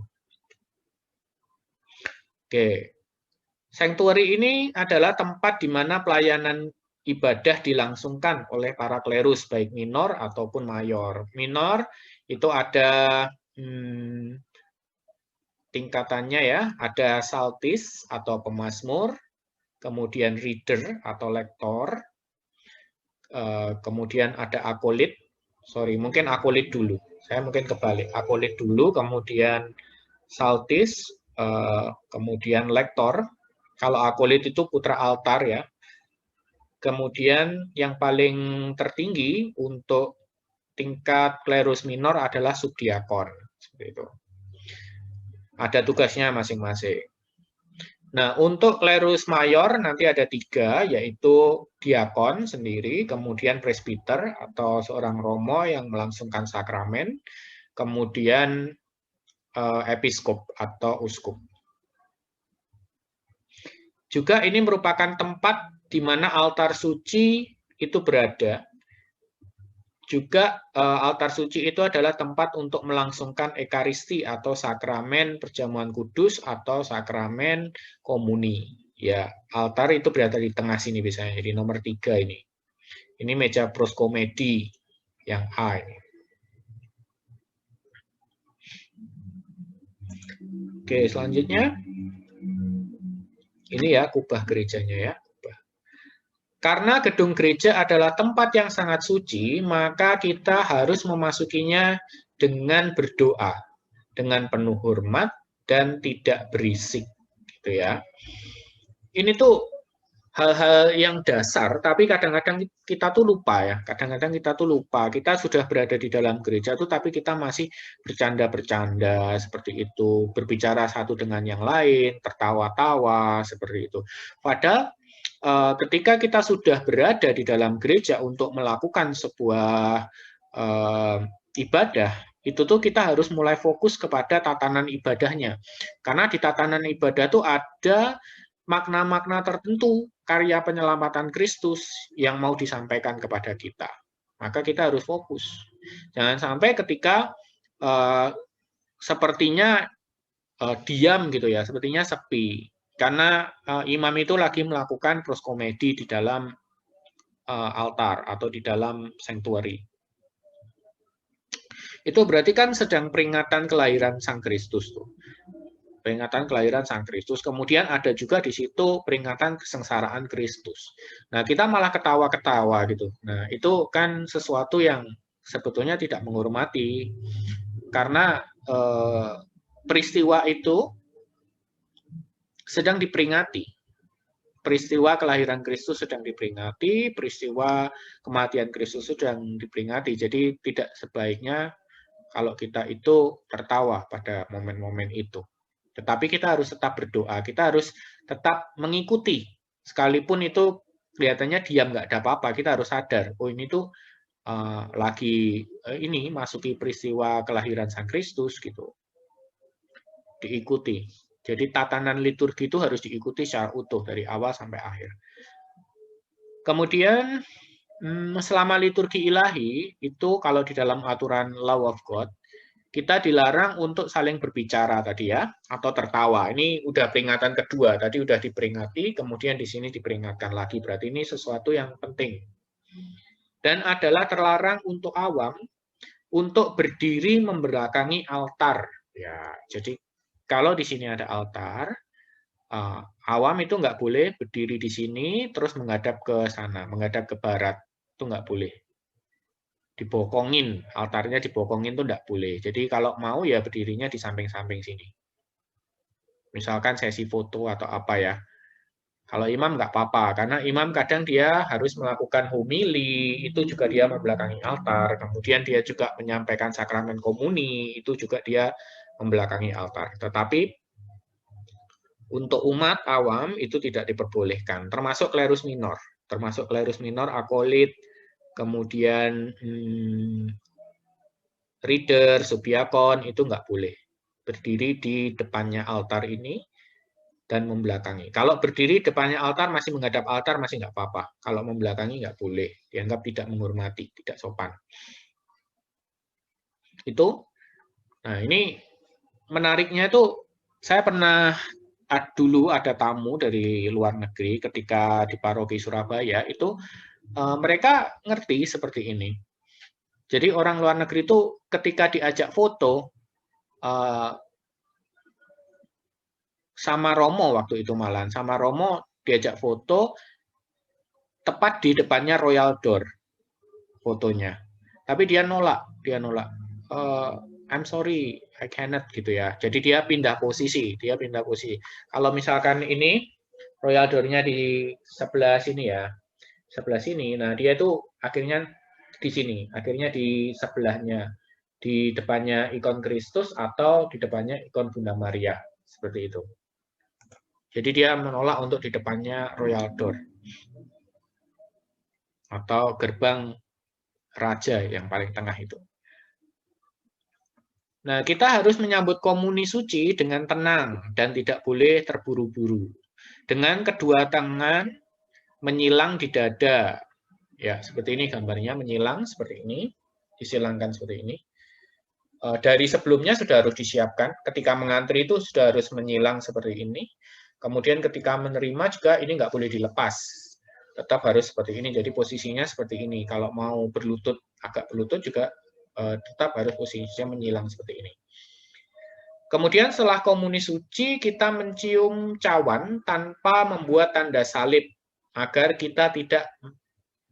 Oke. Sanctuary ini adalah tempat di mana pelayanan ibadah dilangsungkan oleh para klerus, baik minor ataupun mayor. Minor itu ada tingkatannya ya, ada saltis atau pemazmur, kemudian reader atau lektor, kemudian ada akolit, mungkin akolit dulu, saya mungkin kebalik, akolit dulu, kemudian saltis, kemudian lektor, kalau akolit itu putra altar ya, kemudian yang paling tertinggi untuk tingkat klerus minor adalah subdiakon, seperti itu. Ada tugasnya masing-masing. Nah, untuk klerus mayor nanti ada 3, yaitu diakon sendiri, kemudian presbiter atau seorang romo yang melangsungkan sakramen, kemudian episkop atau uskup. Juga ini merupakan tempat di mana altar suci itu berada. Juga altar suci itu adalah tempat untuk melangsungkan ekaristi atau sakramen perjamuan kudus atau sakramen komuni. Ya, altar itu berada di tengah sini biasanya, jadi nomor 3 ini. Ini meja proskomedi yang A ini. Oke, selanjutnya ini ya kubah gerejanya ya. Karena gedung gereja adalah tempat yang sangat suci, maka kita harus memasukinya dengan berdoa, dengan penuh hormat dan tidak berisik, gitu ya. Ini tuh hal-hal yang dasar, tapi kadang-kadang kita tuh lupa ya. Kadang-kadang kita tuh lupa. Kita sudah berada di dalam gereja tuh, tapi kita masih bercanda-bercanda seperti itu, berbicara satu dengan yang lain, tertawa-tawa seperti itu. Padahal ketika kita sudah berada di dalam gereja untuk melakukan sebuah ibadah, itu tuh kita harus mulai fokus kepada tatanan ibadahnya. Karena di tatanan ibadah tuh ada makna-makna tertentu karya penyelamatan Kristus yang mau disampaikan kepada kita. Maka kita harus fokus. Jangan sampai ketika sepertinya diam gitu ya, sepertinya sepi. Karena imam itu lagi melakukan proskomedi di dalam altar atau di dalam sanctuary. Itu berarti kan sedang peringatan kelahiran Sang Kristus tuh. Peringatan kelahiran Sang Kristus. Kemudian ada juga di situ peringatan kesengsaraan Kristus. Nah, kita malah ketawa-ketawa gitu. Nah, itu kan sesuatu yang sebetulnya tidak menghormati. Karena peristiwa itu sedang diperingati. Peristiwa kelahiran Kristus sedang diperingati, peristiwa kematian Kristus sedang diperingati. Jadi tidak sebaiknya kalau kita itu tertawa pada momen-momen itu. Tetapi kita harus tetap berdoa, kita harus tetap mengikuti. Sekalipun itu kelihatannya diam, nggak ada apa-apa, kita harus sadar, oh ini tuh lagi ini masuki peristiwa kelahiran Sang Kristus gitu. Diikuti. Jadi tatanan liturgi itu harus diikuti secara utuh dari awal sampai akhir. Kemudian selama liturgi ilahi itu kalau di dalam aturan Law of God kita dilarang untuk saling berbicara tadi ya atau tertawa. Ini udah peringatan kedua, tadi udah diperingati, kemudian di sini diperingatkan lagi. Berarti ini sesuatu yang penting. Dan adalah terlarang untuk awam untuk berdiri membelakangi altar. Ya, jadi kalau di sini ada altar, awam itu nggak boleh berdiri di sini terus menghadap ke sana, menghadap ke barat. Itu nggak boleh. Dibokongin, altarnya dibokongin itu nggak boleh. Jadi kalau mau ya berdirinya di samping-samping sini. Misalkan sesi foto atau apa ya. Kalau imam nggak apa-apa, karena imam kadang dia harus melakukan homili, itu juga dia membelakangi altar. Kemudian dia juga menyampaikan sakramen komuni, itu juga dia membelakangi altar. Tetapi untuk umat awam itu tidak diperbolehkan, termasuk klerus minor. Termasuk klerus minor, akolit, kemudian reader, subiakon, itu nggak boleh berdiri di depannya altar ini dan membelakangi. Kalau berdiri depannya altar masih menghadap altar masih nggak apa-apa. Kalau membelakangi nggak boleh, dianggap tidak menghormati, tidak sopan. Itu. Nah ini menariknya itu saya pernah dulu ada tamu dari luar negeri ketika di paroki Surabaya itu mereka ngerti seperti ini. Jadi orang luar negeri itu ketika diajak foto sama Romo waktu itu malah, sama Romo diajak foto tepat di depannya Royal Door fotonya. Tapi dia nolak. I'm sorry, I cannot gitu ya. Jadi dia pindah posisi, Kalau misalkan ini Royal Door-nya di sebelah sini ya, sebelah sini. Nah, dia itu akhirnya di sini, akhirnya di sebelahnya, di depannya ikon Kristus atau di depannya ikon Bunda Maria, seperti itu. Jadi dia menolak untuk di depannya Royal Door atau gerbang raja yang paling tengah itu. Nah, kita harus menyambut komuni suci dengan tenang dan tidak boleh terburu-buru. Dengan kedua tangan menyilang di dada. Ya, seperti ini gambarnya, menyilang seperti ini, disilangkan seperti ini. Dari sebelumnya sudah harus disiapkan, ketika mengantri itu sudah harus menyilang seperti ini. Kemudian ketika menerima juga ini nggak boleh dilepas. Tetap harus seperti ini, jadi posisinya seperti ini. Kalau mau berlutut, agak berlutut juga tetap harus posisinya menyilang seperti ini. Kemudian setelah komuni suci, kita mencium cawan tanpa membuat tanda salib, agar kita tidak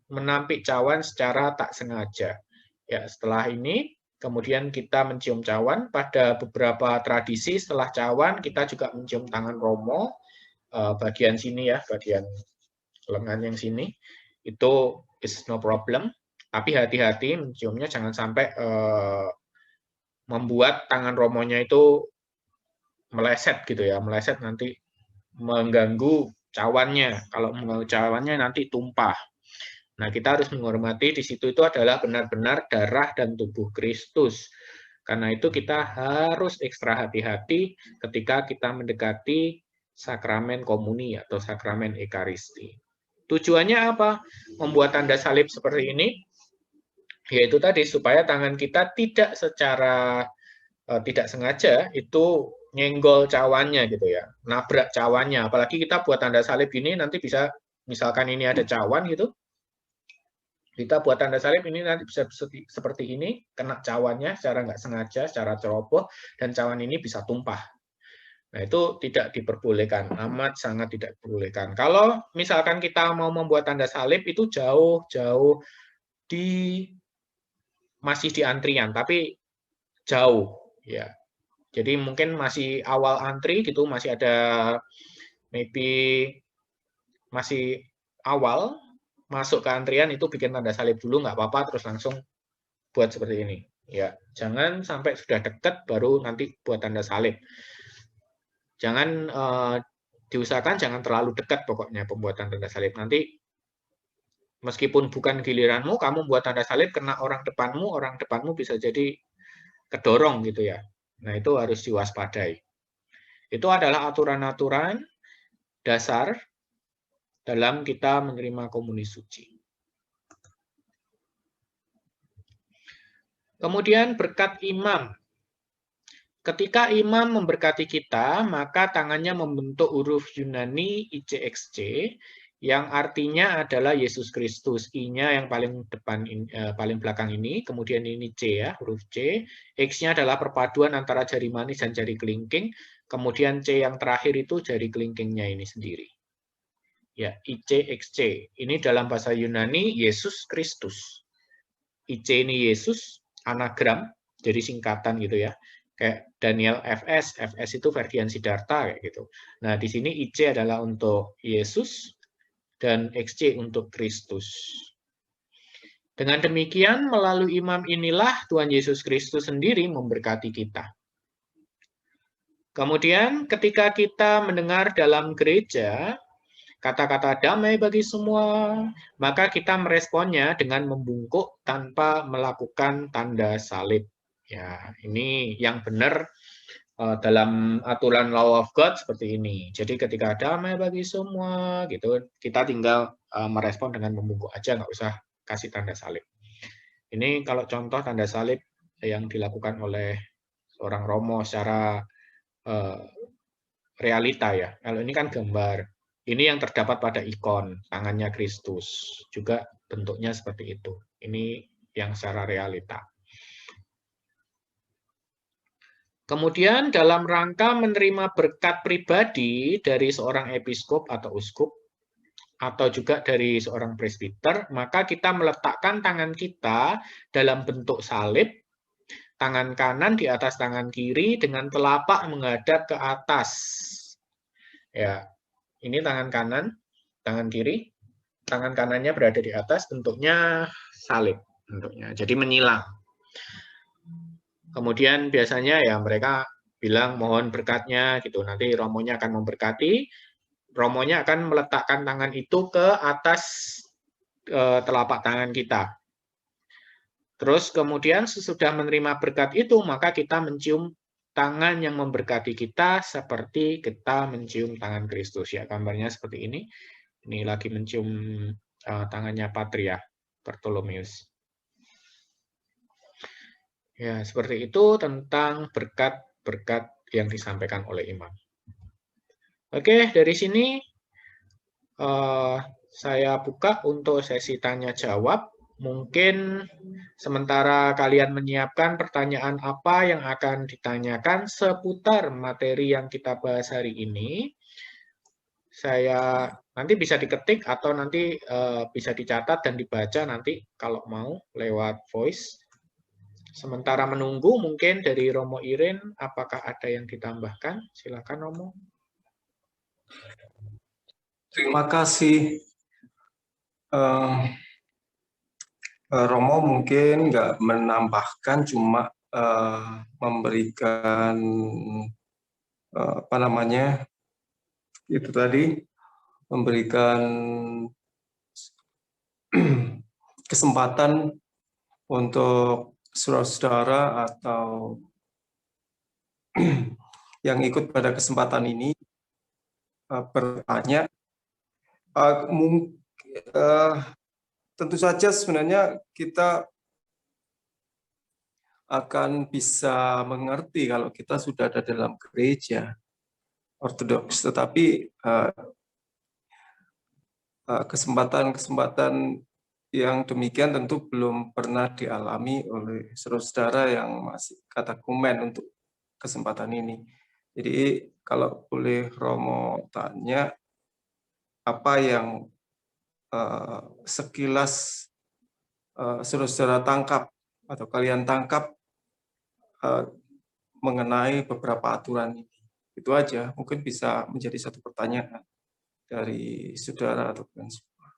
menampik cawan secara tak sengaja. Ya, setelah ini, kemudian kita mencium cawan. Pada beberapa tradisi setelah cawan, kita juga mencium tangan Romo, bagian sini ya, bagian lengan yang sini. Itu is no problem. Tapi hati-hati menciumnya, jangan sampai membuat tangan Romonya itu meleset gitu ya, meleset nanti mengganggu cawannya. Kalau mengganggu cawannya nanti tumpah. Nah, kita harus menghormati di situ itu adalah benar-benar darah dan tubuh Kristus. Karena itu kita harus ekstra hati-hati ketika kita mendekati sakramen komuni atau sakramen ekaristi. Tujuannya apa? Membuat tanda salib seperti ini, yaitu tadi supaya tangan kita tidak secara tidak sengaja itu nyenggol cawannya gitu ya, nabrak cawannya. Apalagi kita buat tanda salib ini nanti bisa, misalkan ini ada cawan gitu, kita buat tanda salib ini nanti bisa seperti ini, kena cawannya secara nggak sengaja, secara ceroboh, dan cawan ini bisa tumpah. Nah, itu tidak diperbolehkan, amat sangat tidak diperbolehkan. Kalau misalkan kita mau membuat tanda salib itu jauh-jauh masih di antrian, tapi jauh ya. Jadi mungkin masih awal antri gitu, masih ada maybe masih awal masuk ke antrian itu bikin tanda salib dulu nggak apa-apa, terus langsung buat seperti ini. Ya, jangan sampai sudah dekat baru nanti buat tanda salib. Jangan diusahakan jangan terlalu dekat pokoknya pembuatan tanda salib. Nanti meskipun bukan giliranmu, kamu buat tanda salib kena orang depanmu bisa jadi kedorong gitu ya. Nah, itu harus diwaspadai. Itu adalah aturan-aturan dasar dalam kita menerima komuni suci. Kemudian berkat imam. Ketika imam memberkati kita, maka tangannya membentuk huruf Yunani ICXC, yang artinya adalah Yesus Kristus. I-nya yang paling depan, paling belakang ini, kemudian ini C ya, huruf C. X-nya adalah perpaduan antara jari manis dan jari kelingking, kemudian C yang terakhir itu jari kelingkingnya ini sendiri. Ya, ICXC. Ini dalam bahasa Yunani Yesus Kristus. IC ini Yesus, anagram, jadi singkatan gitu ya. Kayak Daniel FS, FS itu Ferdian Sidarta kayak gitu. Nah, di sini IC adalah untuk Yesus dan XC untuk Kristus. Dengan demikian, melalui imam inilah Tuhan Yesus Kristus sendiri memberkati kita. Kemudian, ketika kita mendengar dalam gereja kata-kata damai bagi semua, maka kita meresponnya dengan membungkuk tanpa melakukan tanda salib. Ya, ini yang benar dalam aturan law of God seperti ini. Jadi ketika damai bagi semua, gitu, kita tinggal merespon dengan membungkuk aja, nggak usah kasih tanda salib. Ini kalau contoh tanda salib yang dilakukan oleh seorang romo secara realita ya. Kalau ini kan gambar. Ini yang terdapat pada ikon tangannya Kristus. Juga bentuknya seperti itu. Ini yang secara realita. Kemudian dalam rangka menerima berkat pribadi dari seorang episkop atau uskup, atau juga dari seorang presbiter, maka kita meletakkan tangan kita dalam bentuk salib, tangan kanan di atas tangan kiri dengan telapak menghadap ke atas. Ya, ini tangan kanan, tangan kiri, tangan kanannya berada di atas, bentuknya salib, bentuknya. Jadi menyilang. Kemudian biasanya ya mereka bilang mohon berkatnya gitu. Nanti romonya akan memberkati. Romonya akan meletakkan tangan itu ke atas telapak tangan kita. Terus kemudian sesudah menerima berkat itu, maka kita mencium tangan yang memberkati kita seperti kita mencium tangan Kristus. Ya, gambarnya seperti ini. Ini lagi mencium tangannya Patria Bartolomeus. Ya, seperti itu tentang berkat-berkat yang disampaikan oleh imam. Oke, dari sini saya buka untuk sesi tanya-jawab. Mungkin sementara kalian menyiapkan pertanyaan apa yang akan ditanyakan seputar materi yang kita bahas hari ini, saya nanti bisa diketik atau nanti bisa dicatat dan dibaca nanti kalau mau lewat voice. Sementara menunggu, mungkin dari Romo Irin, apakah ada yang ditambahkan? Silakan Romo. Terima kasih. Romo mungkin nggak menambahkan, cuma memberikan apa namanya itu tadi, memberikan kesempatan untuk saudara-saudara atau yang ikut pada kesempatan ini bertanya. Tentu saja sebenarnya kita akan bisa mengerti kalau kita sudah ada dalam gereja ortodoks, tetapi kesempatan-kesempatan yang demikian tentu belum pernah dialami oleh saudara-saudara yang masih katekumen untuk kesempatan ini. Jadi kalau boleh Romo tanya, apa yang sekilas saudara-saudara tangkap atau kalian tangkap mengenai beberapa aturan ini? Itu aja, mungkin bisa menjadi satu pertanyaan dari saudara atau semua.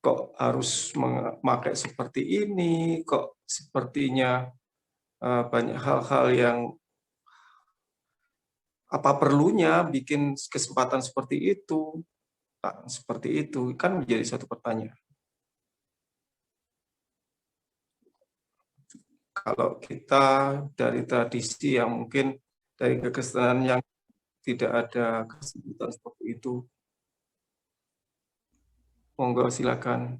Kok harus memakai seperti ini? Kok sepertinya banyak hal-hal yang apa perlunya bikin kesempatan seperti itu? Seperti itu kan menjadi satu pertanyaan. Kalau kita dari tradisi yang mungkin dari kekristenan yang tidak ada kesempatan seperti itu, monggo silakan.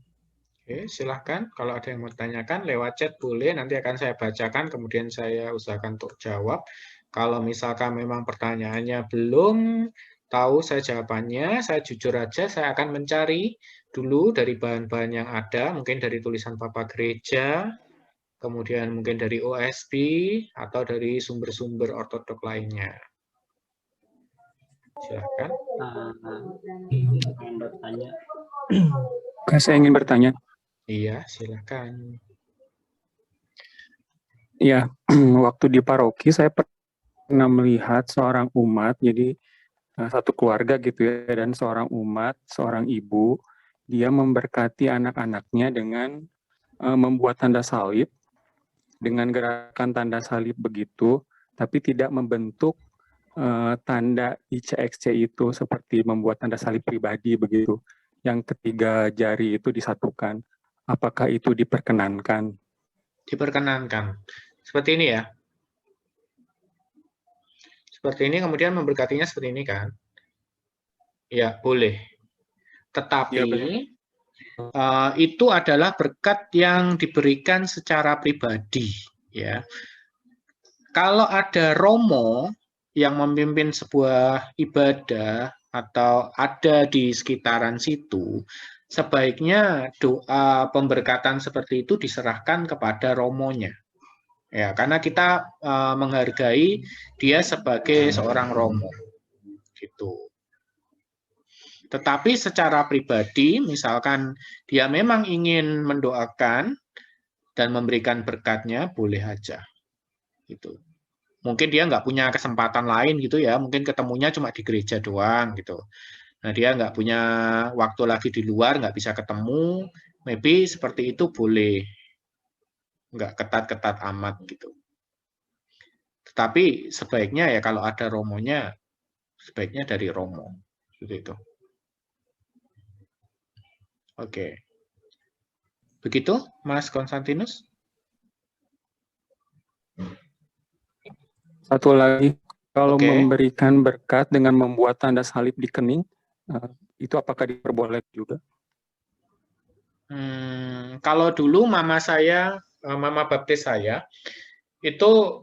Oke, silakan. Kalau ada yang mau tanyakan lewat chat boleh. Nanti akan saya bacakan, kemudian saya usahakan untuk jawab. Kalau misalkan memang pertanyaannya belum tahu saya jawabannya, saya jujur aja, saya akan mencari dulu dari bahan-bahan yang ada, mungkin dari tulisan Papa Gereja, kemudian mungkin dari OSB, atau dari sumber-sumber ortodok lainnya. Silakan. Saya ingin bertanya. Iya, silakan. Ya, waktu di paroki saya pernah melihat seorang umat, jadi satu keluarga gitu ya, dan seorang umat, seorang ibu, dia memberkati anak-anaknya dengan membuat tanda salib, dengan gerakan tanda salib begitu, tapi tidak membentuk tanda ICXC itu seperti membuat tanda salib pribadi begitu. Yang ketiga jari itu disatukan. Apakah itu diperkenankan? Diperkenankan. Seperti ini ya. Seperti ini, kemudian memberkatinya seperti ini kan. Ya, boleh. Tetapi itu adalah berkat yang diberikan secara pribadi. Ya. Kalau ada romo yang memimpin sebuah ibadah atau ada di sekitaran situ, sebaiknya doa pemberkatan seperti itu diserahkan kepada romonya. Ya, karena kita menghargai dia sebagai seorang romo. Gitu. Tetapi secara pribadi, misalkan dia memang ingin mendoakan dan memberikan berkatnya, boleh aja. Gitu. Mungkin dia nggak punya kesempatan lain gitu ya, mungkin ketemunya cuma di gereja doang gitu. Nah, dia nggak punya waktu lagi di luar, nggak bisa ketemu, maybe seperti itu boleh. Nggak ketat-ketat amat gitu. Tetapi sebaiknya ya kalau ada romonya, sebaiknya dari romo. Seperti itu. Oke. Begitu, Mas Konstantinus? Satu lagi, kalau memberikan berkat dengan membuat tanda salib di kening, itu apakah diperbolehkan juga? Kalau dulu mama saya, mama baptis saya, itu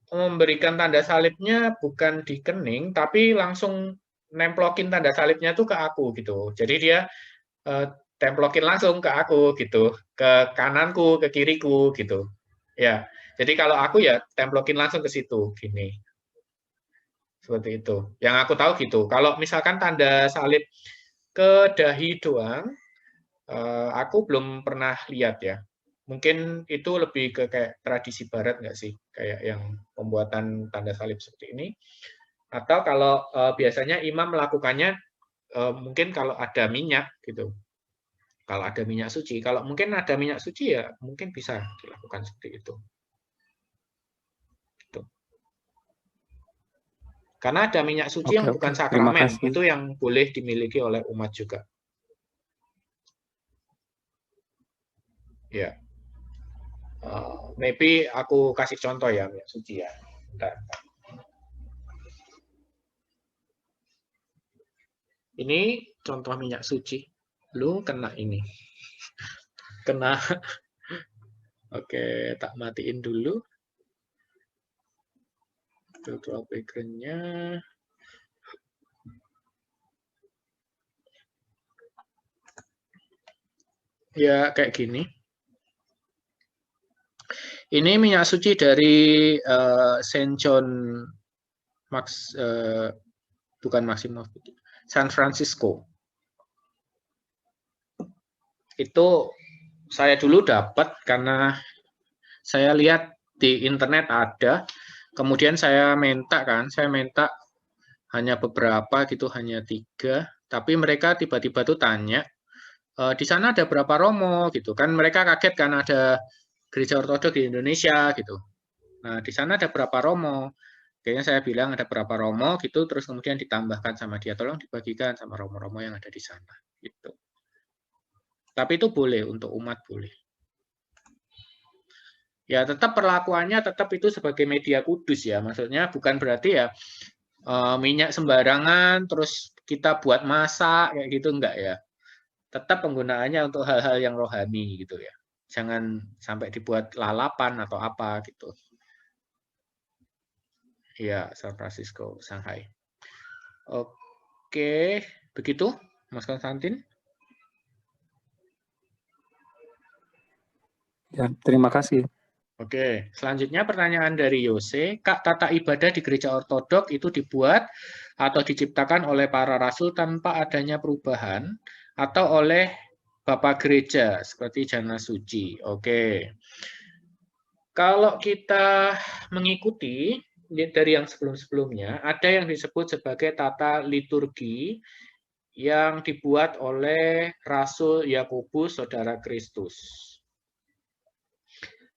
memberikan tanda salibnya bukan di kening, tapi langsung nemplokin tanda salibnya tuh ke aku gitu. Jadi dia templokin langsung ke aku gitu, ke kananku, ke kiriku gitu. Ya, jadi kalau aku ya templokin langsung ke situ, gini. Seperti itu. Yang aku tahu gitu. Kalau misalkan tanda salib ke dahi doang, aku belum pernah lihat ya. Mungkin itu lebih ke kayak tradisi barat nggak sih? Kayak yang pembuatan tanda salib seperti ini. Atau kalau biasanya imam melakukannya, mungkin kalau ada minyak gitu. Kalau ada minyak suci. Kalau mungkin ada minyak suci ya mungkin bisa dilakukan seperti itu. Gitu. Karena ada minyak suci yang bukan sakramen. Itu yang boleh dimiliki oleh umat juga. Ya. Maybe aku kasih contoh ya minyak suci ya. Bentar. Ini contoh minyak suci. Lu kena ini. Kena. Oke, tak matiin dulu. Tutup background-nya. Ya, kayak gini. Ini minyak suci dari Saint John bukan Maximov, San Francisco. Itu saya dulu dapat karena saya lihat di internet ada. Kemudian saya minta hanya beberapa gitu, hanya 3. Tapi mereka tiba-tiba tuh tanya, di sana ada berapa romo gitu kan? Mereka kaget kan ada gereja ortodok di Indonesia gitu. Nah, di sana ada berapa romo? Kayaknya saya bilang ada berapa romo gitu, terus kemudian ditambahkan sama dia, tolong dibagikan sama romo-romo yang ada di sana gitu. Tapi itu boleh untuk umat boleh. Ya tetap perlakuannya tetap itu sebagai media kudus ya, maksudnya bukan berarti ya minyak sembarangan terus kita buat masak kayak gitu enggak ya. Tetap penggunaannya untuk hal-hal yang rohani gitu ya. Jangan sampai dibuat lalapan atau apa gitu. Ya, San Francisco, Shanghai. Oke, begitu Mas Konstantin? Ya, terima kasih. Oke, selanjutnya pertanyaan dari Yose. Kak, tata ibadah di gereja ortodok itu dibuat atau diciptakan oleh para rasul tanpa adanya perubahan atau oleh Bapak Gereja seperti Jana Suci. Oke. Kalau kita mengikuti dari yang sebelum-sebelumnya, ada yang disebut sebagai tata liturgi yang dibuat oleh Rasul Yakobus, saudara Kristus.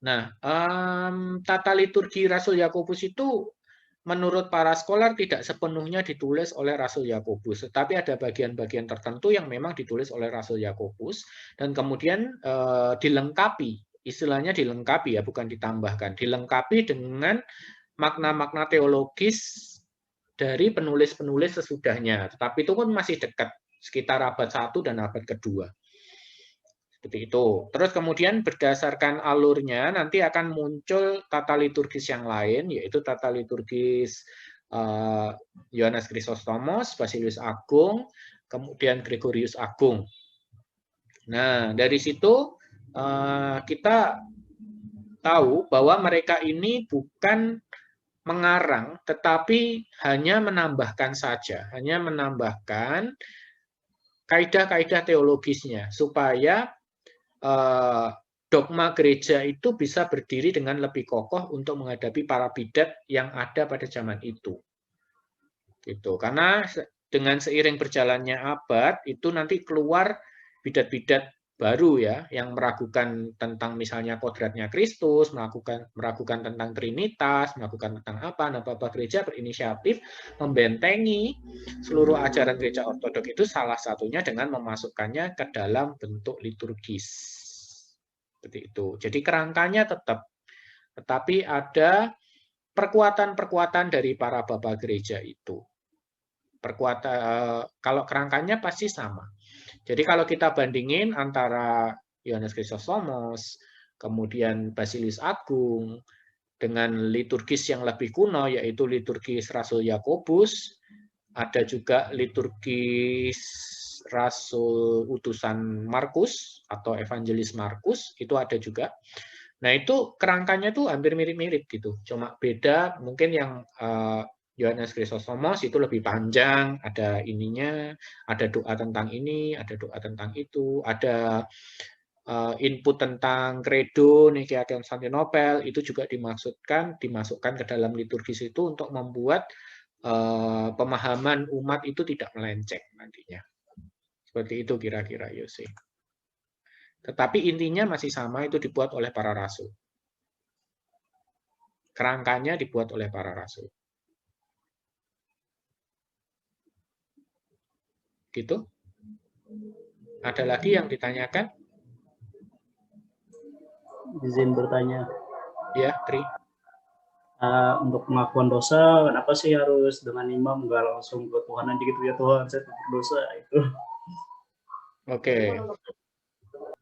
Nah, tata liturgi Rasul Yakobus itu menurut para scholar tidak sepenuhnya ditulis oleh Rasul Yakobus, tetapi ada bagian-bagian tertentu yang memang ditulis oleh Rasul Yakobus dan kemudian dilengkapi. Istilahnya dilengkapi ya, bukan ditambahkan. Dilengkapi dengan makna-makna teologis dari penulis-penulis sesudahnya. Tetapi itu pun masih dekat, sekitar abad 1 dan abad kedua. Seperti itu. Terus kemudian berdasarkan alurnya nanti akan muncul tata liturgis yang lain, yaitu tata liturgis Yohanes Chrysostomos, Basilius Agung, kemudian Gregorius Agung. Nah, dari situ kita tahu bahwa mereka ini bukan mengarang, tetapi hanya menambahkan saja, hanya menambahkan kaidah-kaidah teologisnya, supaya dogma gereja itu bisa berdiri dengan lebih kokoh untuk menghadapi para bidat yang ada pada zaman itu. Gitu. Karena dengan seiring berjalannya abad, itu nanti keluar bidat-bidat baru ya, yang meragukan tentang misalnya kodratnya Kristus, meragukan tentang Trinitas, meragukan tentang apa. Nah, Bapak Gereja berinisiatif membentengi seluruh ajaran Gereja Ortodok itu salah satunya dengan memasukkannya ke dalam bentuk liturgis. Seperti itu. Jadi kerangkanya tetap, tetapi ada perkuatan-perkuatan dari para Bapak Gereja itu. Kalau kerangkanya pasti sama. Jadi kalau kita bandingin antara Yohanes Chrysostomos, kemudian Basilius Agung, dengan liturgis yang lebih kuno, yaitu liturgis Rasul Yakobus, ada juga liturgis Rasul utusan Markus atau Evangelis Markus, itu ada juga. Nah itu kerangkanya tuh hampir mirip-mirip gitu, cuma beda mungkin yang Yohanes Chrysostomos itu lebih panjang, ada ininya, ada doa tentang ini, ada doa tentang itu, ada input tentang kredo Nikaia Konstantinopel, itu juga dimasukkan ke dalam liturgis itu untuk membuat pemahaman umat itu tidak melenceng nantinya. Seperti itu kira-kira Yose. Tetapi intinya masih sama, itu dibuat oleh para rasul. Kerangkanya dibuat oleh para rasul. Gitu. Ada lagi yang ditanyakan? Izin bertanya. Ya, Tri. Untuk pengakuan dosa, kenapa sih harus dengan imam, nggak langsung ke Tuhan aja gitu ya, Tuhan saya berdosa itu. Oke.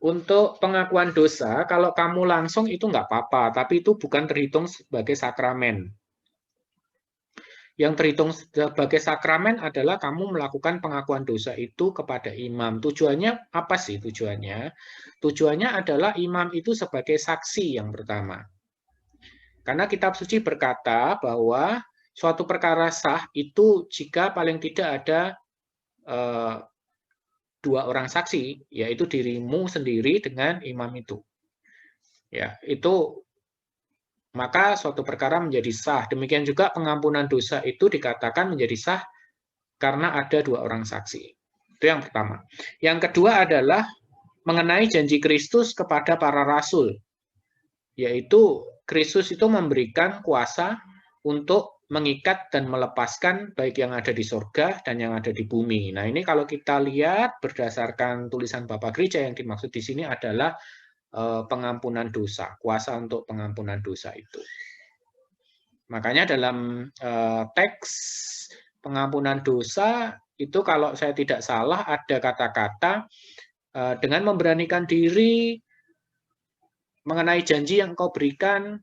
Untuk pengakuan dosa, kalau kamu langsung itu nggak apa-apa, tapi itu bukan terhitung sebagai sakramen. Yang terhitung sebagai sakramen adalah kamu melakukan pengakuan dosa itu kepada imam. Tujuannya apa sih tujuannya? Tujuannya adalah imam itu sebagai saksi yang pertama. Karena kitab suci berkata bahwa suatu perkara sah itu jika paling tidak ada dua orang saksi, yaitu dirimu sendiri dengan imam itu. Ya, itu maka suatu perkara menjadi sah. Demikian juga pengampunan dosa itu dikatakan menjadi sah karena ada dua orang saksi. Itu yang pertama. Yang kedua adalah mengenai janji Kristus kepada para rasul, yaitu Kristus itu memberikan kuasa untuk mengikat dan melepaskan baik yang ada di surga dan yang ada di bumi. Nah, ini kalau kita lihat berdasarkan tulisan Bapak Gereja, yang dimaksud di sini adalah pengampunan dosa, kuasa untuk pengampunan dosa itu. Makanya dalam teks pengampunan dosa itu kalau saya tidak salah ada kata-kata dengan memberanikan diri mengenai janji yang engkau berikan,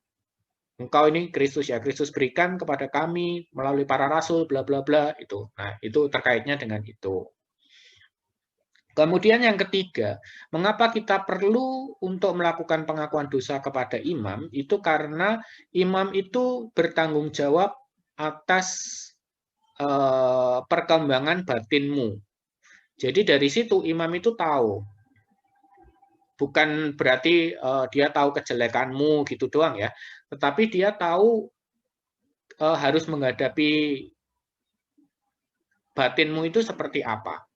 engkau ini Kristus ya, Kristus berikan kepada kami melalui para rasul, bla bla bla itu. Nah, itu terkaitnya dengan itu. Kemudian yang ketiga, mengapa kita perlu untuk melakukan pengakuan dosa kepada imam? Itu karena imam itu bertanggung jawab atas perkembangan batinmu. Jadi dari situ imam itu tahu bukan berarti dia tahu kejelekanmu gitu doang ya, tetapi dia tahu harus menghadapi batinmu itu seperti apa.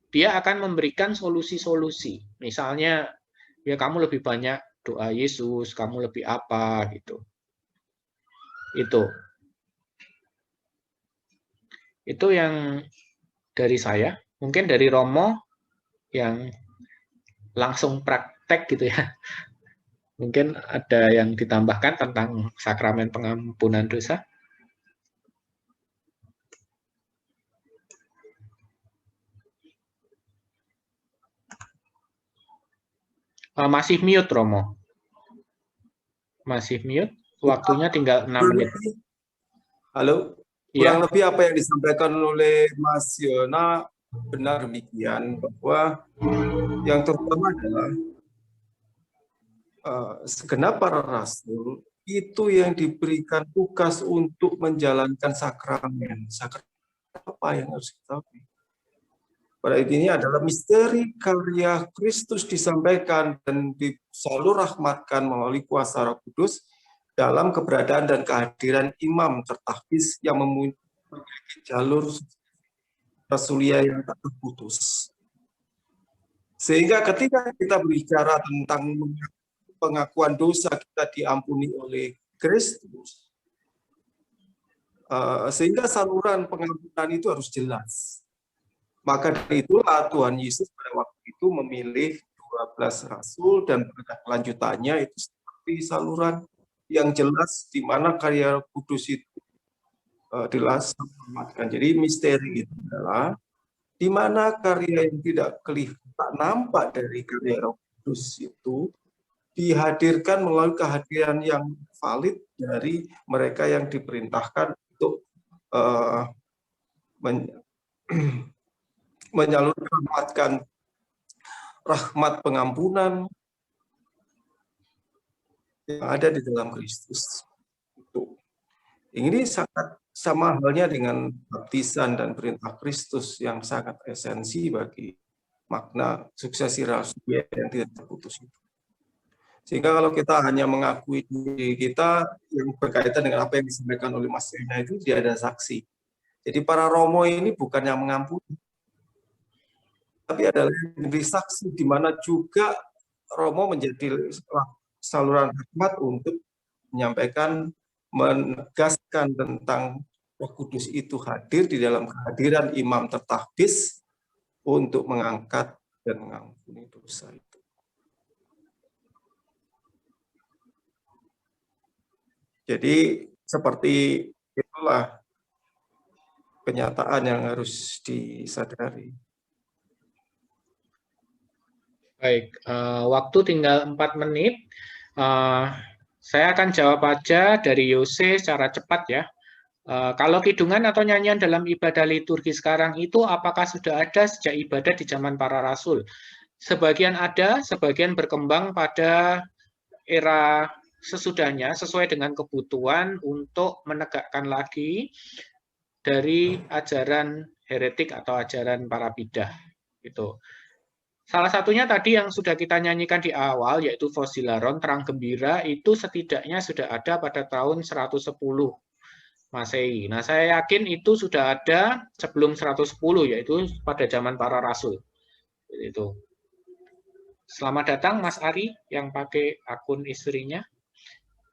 Dia akan memberikan solusi-solusi. Misalnya, ya kamu lebih banyak doa Yesus, kamu lebih apa gitu. Itu yang dari saya. Mungkin dari Romo yang langsung praktek gitu ya. Mungkin ada yang ditambahkan tentang sakramen pengampunan dosa. Masih mute, Romo. Masih mute. Waktunya tinggal 6 menit. Halo? Kurang lebih apa yang disampaikan oleh Mas Yona benar demikian, bahwa yang terutama adalah segenap para rasul itu yang diberikan tugas untuk menjalankan sakramen. Sakramen apa yang harus kita tahu? Pada intinya adalah misteri karya Kristus disampaikan dan disalurahmatkan melalui kuasa Roh Kudus dalam keberadaan dan kehadiran imam tertahfiz yang memiliki jalur rasulia yang tak terputus. Sehingga ketika kita berbicara tentang pengakuan dosa kita diampuni oleh Kristus, sehingga saluran pengampunan itu harus jelas. Maka dari itulah Tuhan Yesus pada waktu itu memilih 12 rasul dan pada kelanjutannya itu seperti saluran yang jelas di mana karya kudus itu dilaksanakan. Jadi misteri itu adalah di mana karya yang tidak kelihatan nampak dari karya Roh Kudus itu dihadirkan melalui kehadiran yang valid dari mereka yang diperintahkan untuk menyalurkan rahmat pengampunan yang ada di dalam Kristus. Ini sangat sama halnya dengan baptisan dan perintah Kristus yang sangat esensi bagi makna suksesi rasulia yang tidak terputus itu. Sehingga kalau kita hanya mengakui diri kita yang berkaitan dengan apa yang disampaikan oleh Mas Yona itu tidak ada saksi. Jadi para romo ini bukan yang mengampuni, tapi adalah menjadi saksi di mana juga romo menjadi saluran rahmat untuk menyampaikan, menegaskan tentang Roh Kudus itu hadir di dalam kehadiran imam tertahfiz untuk mengangkat dan mengampuni dosa itu. Jadi seperti itulah kenyataan yang harus disadari. Baik, waktu tinggal 4 menit. Saya akan jawab aja dari Yose secara cepat ya. Kalau kidungan atau nyanyian dalam ibadah liturgi sekarang itu apakah sudah ada sejak ibadah di zaman para rasul? Sebagian ada, sebagian berkembang pada era sesudahnya sesuai dengan kebutuhan untuk menegakkan lagi dari ajaran heretik atau ajaran para bidah. Gitu. Salah satunya tadi yang sudah kita nyanyikan di awal, yaitu Fosilaron, Terang Gembira, itu setidaknya sudah ada pada tahun 110 Masehi. Nah, saya yakin itu sudah ada sebelum 110, yaitu pada zaman para rasul. Itu. Selamat datang Mas Ari yang pakai akun istrinya.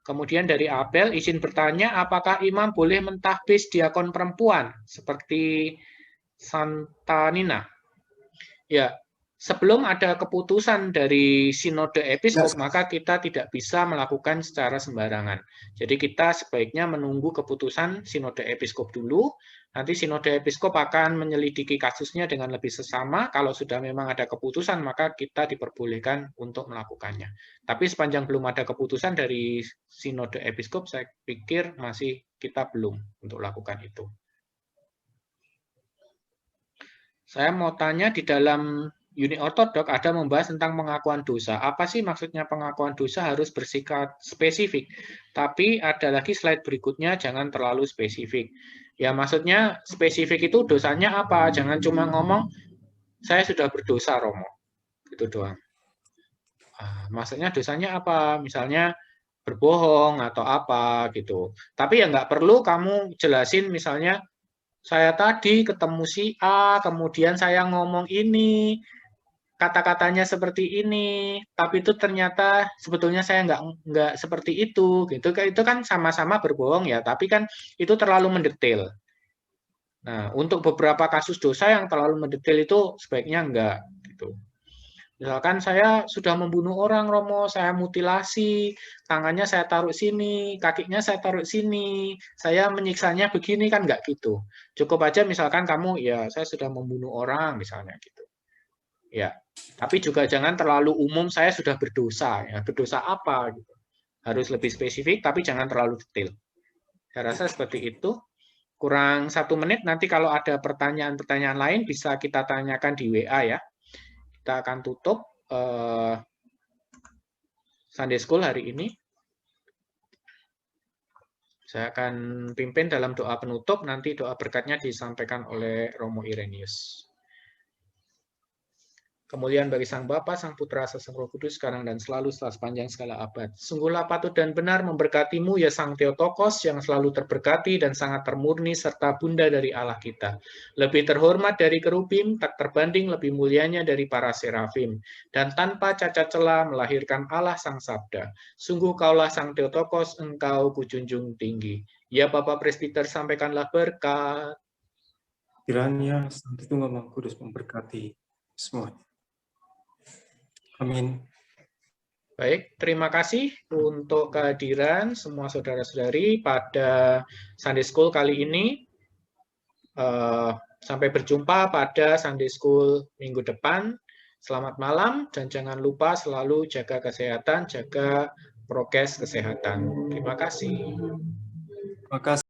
Kemudian dari Abel, izin bertanya, apakah imam boleh mentahfiz diakon perempuan seperti Santa Nina? Ya, sebelum ada keputusan dari sinode episkop, maka kita tidak bisa melakukan secara sembarangan. Jadi kita sebaiknya menunggu keputusan sinode episkop dulu. Nanti sinode episkop akan menyelidiki kasusnya dengan lebih sesama. Kalau sudah memang ada keputusan, maka kita diperbolehkan untuk melakukannya. Tapi sepanjang belum ada keputusan dari sinode episkop, saya pikir masih kita belum untuk lakukan itu. Saya mau tanya, di dalam Uni Ortodok ada membahas tentang pengakuan dosa. Apa sih maksudnya pengakuan dosa harus bersifat spesifik? Tapi ada lagi slide berikutnya, jangan terlalu spesifik. Ya maksudnya spesifik itu dosanya apa? Jangan cuma ngomong, saya sudah berdosa, Romo. Itu doang. Maksudnya dosanya apa? Misalnya berbohong atau apa gitu. Tapi ya nggak perlu kamu jelasin misalnya saya tadi ketemu si A, kemudian saya ngomong ini, kata-katanya seperti ini, tapi itu ternyata sebetulnya saya nggak seperti itu, gitu. Itu kan sama-sama berbohong ya, tapi kan itu terlalu mendetail. Nah, untuk beberapa kasus dosa yang terlalu mendetail itu sebaiknya enggak, gitu. Misalkan saya sudah membunuh orang, Romo, saya mutilasi, tangannya saya taruh sini, kakinya saya taruh sini, saya menyiksanya begini, kan enggak gitu. Cukup aja misalkan kamu, ya saya sudah membunuh orang, misalnya gitu. Ya, tapi juga jangan terlalu umum, saya sudah berdosa. Ya, berdosa apa? Gitu. Harus lebih spesifik, tapi jangan terlalu detail. Saya rasa seperti itu. Kurang 1 menit, nanti kalau ada pertanyaan-pertanyaan lain, bisa kita tanyakan di WA ya. Kita akan tutup Sunday School hari ini. Saya akan pimpin dalam doa penutup, nanti doa berkatnya disampaikan oleh Romo Irenaeus. Kemuliaan bagi Sang Bapa, Sang Putra, Sang Roh Kudus, sekarang dan selalu setelah sepanjang segala abad. Sungguhlah patut dan benar memberkatimu, ya Sang Theotokos, yang selalu terberkati dan sangat termurni, serta Bunda dari Allah kita. Lebih terhormat dari kerubim, tak terbanding lebih mulianya dari para serafim. Dan tanpa cacat celah melahirkan Allah Sang Sabda. Sungguh kaulah Sang Theotokos, engkau kujunjung tinggi. Ya Bapak Presbiter, sampaikanlah berkat. Kiranya Sang Tritunggal Maha Kudus memberkati semua. Amin. Baik, terima kasih untuk kehadiran semua saudara-saudari pada Sunday School kali ini. Sampai berjumpa pada Sunday School minggu depan. Selamat malam dan jangan lupa selalu jaga kesehatan, jaga prokes kesehatan. Terima kasih. Terima kasih.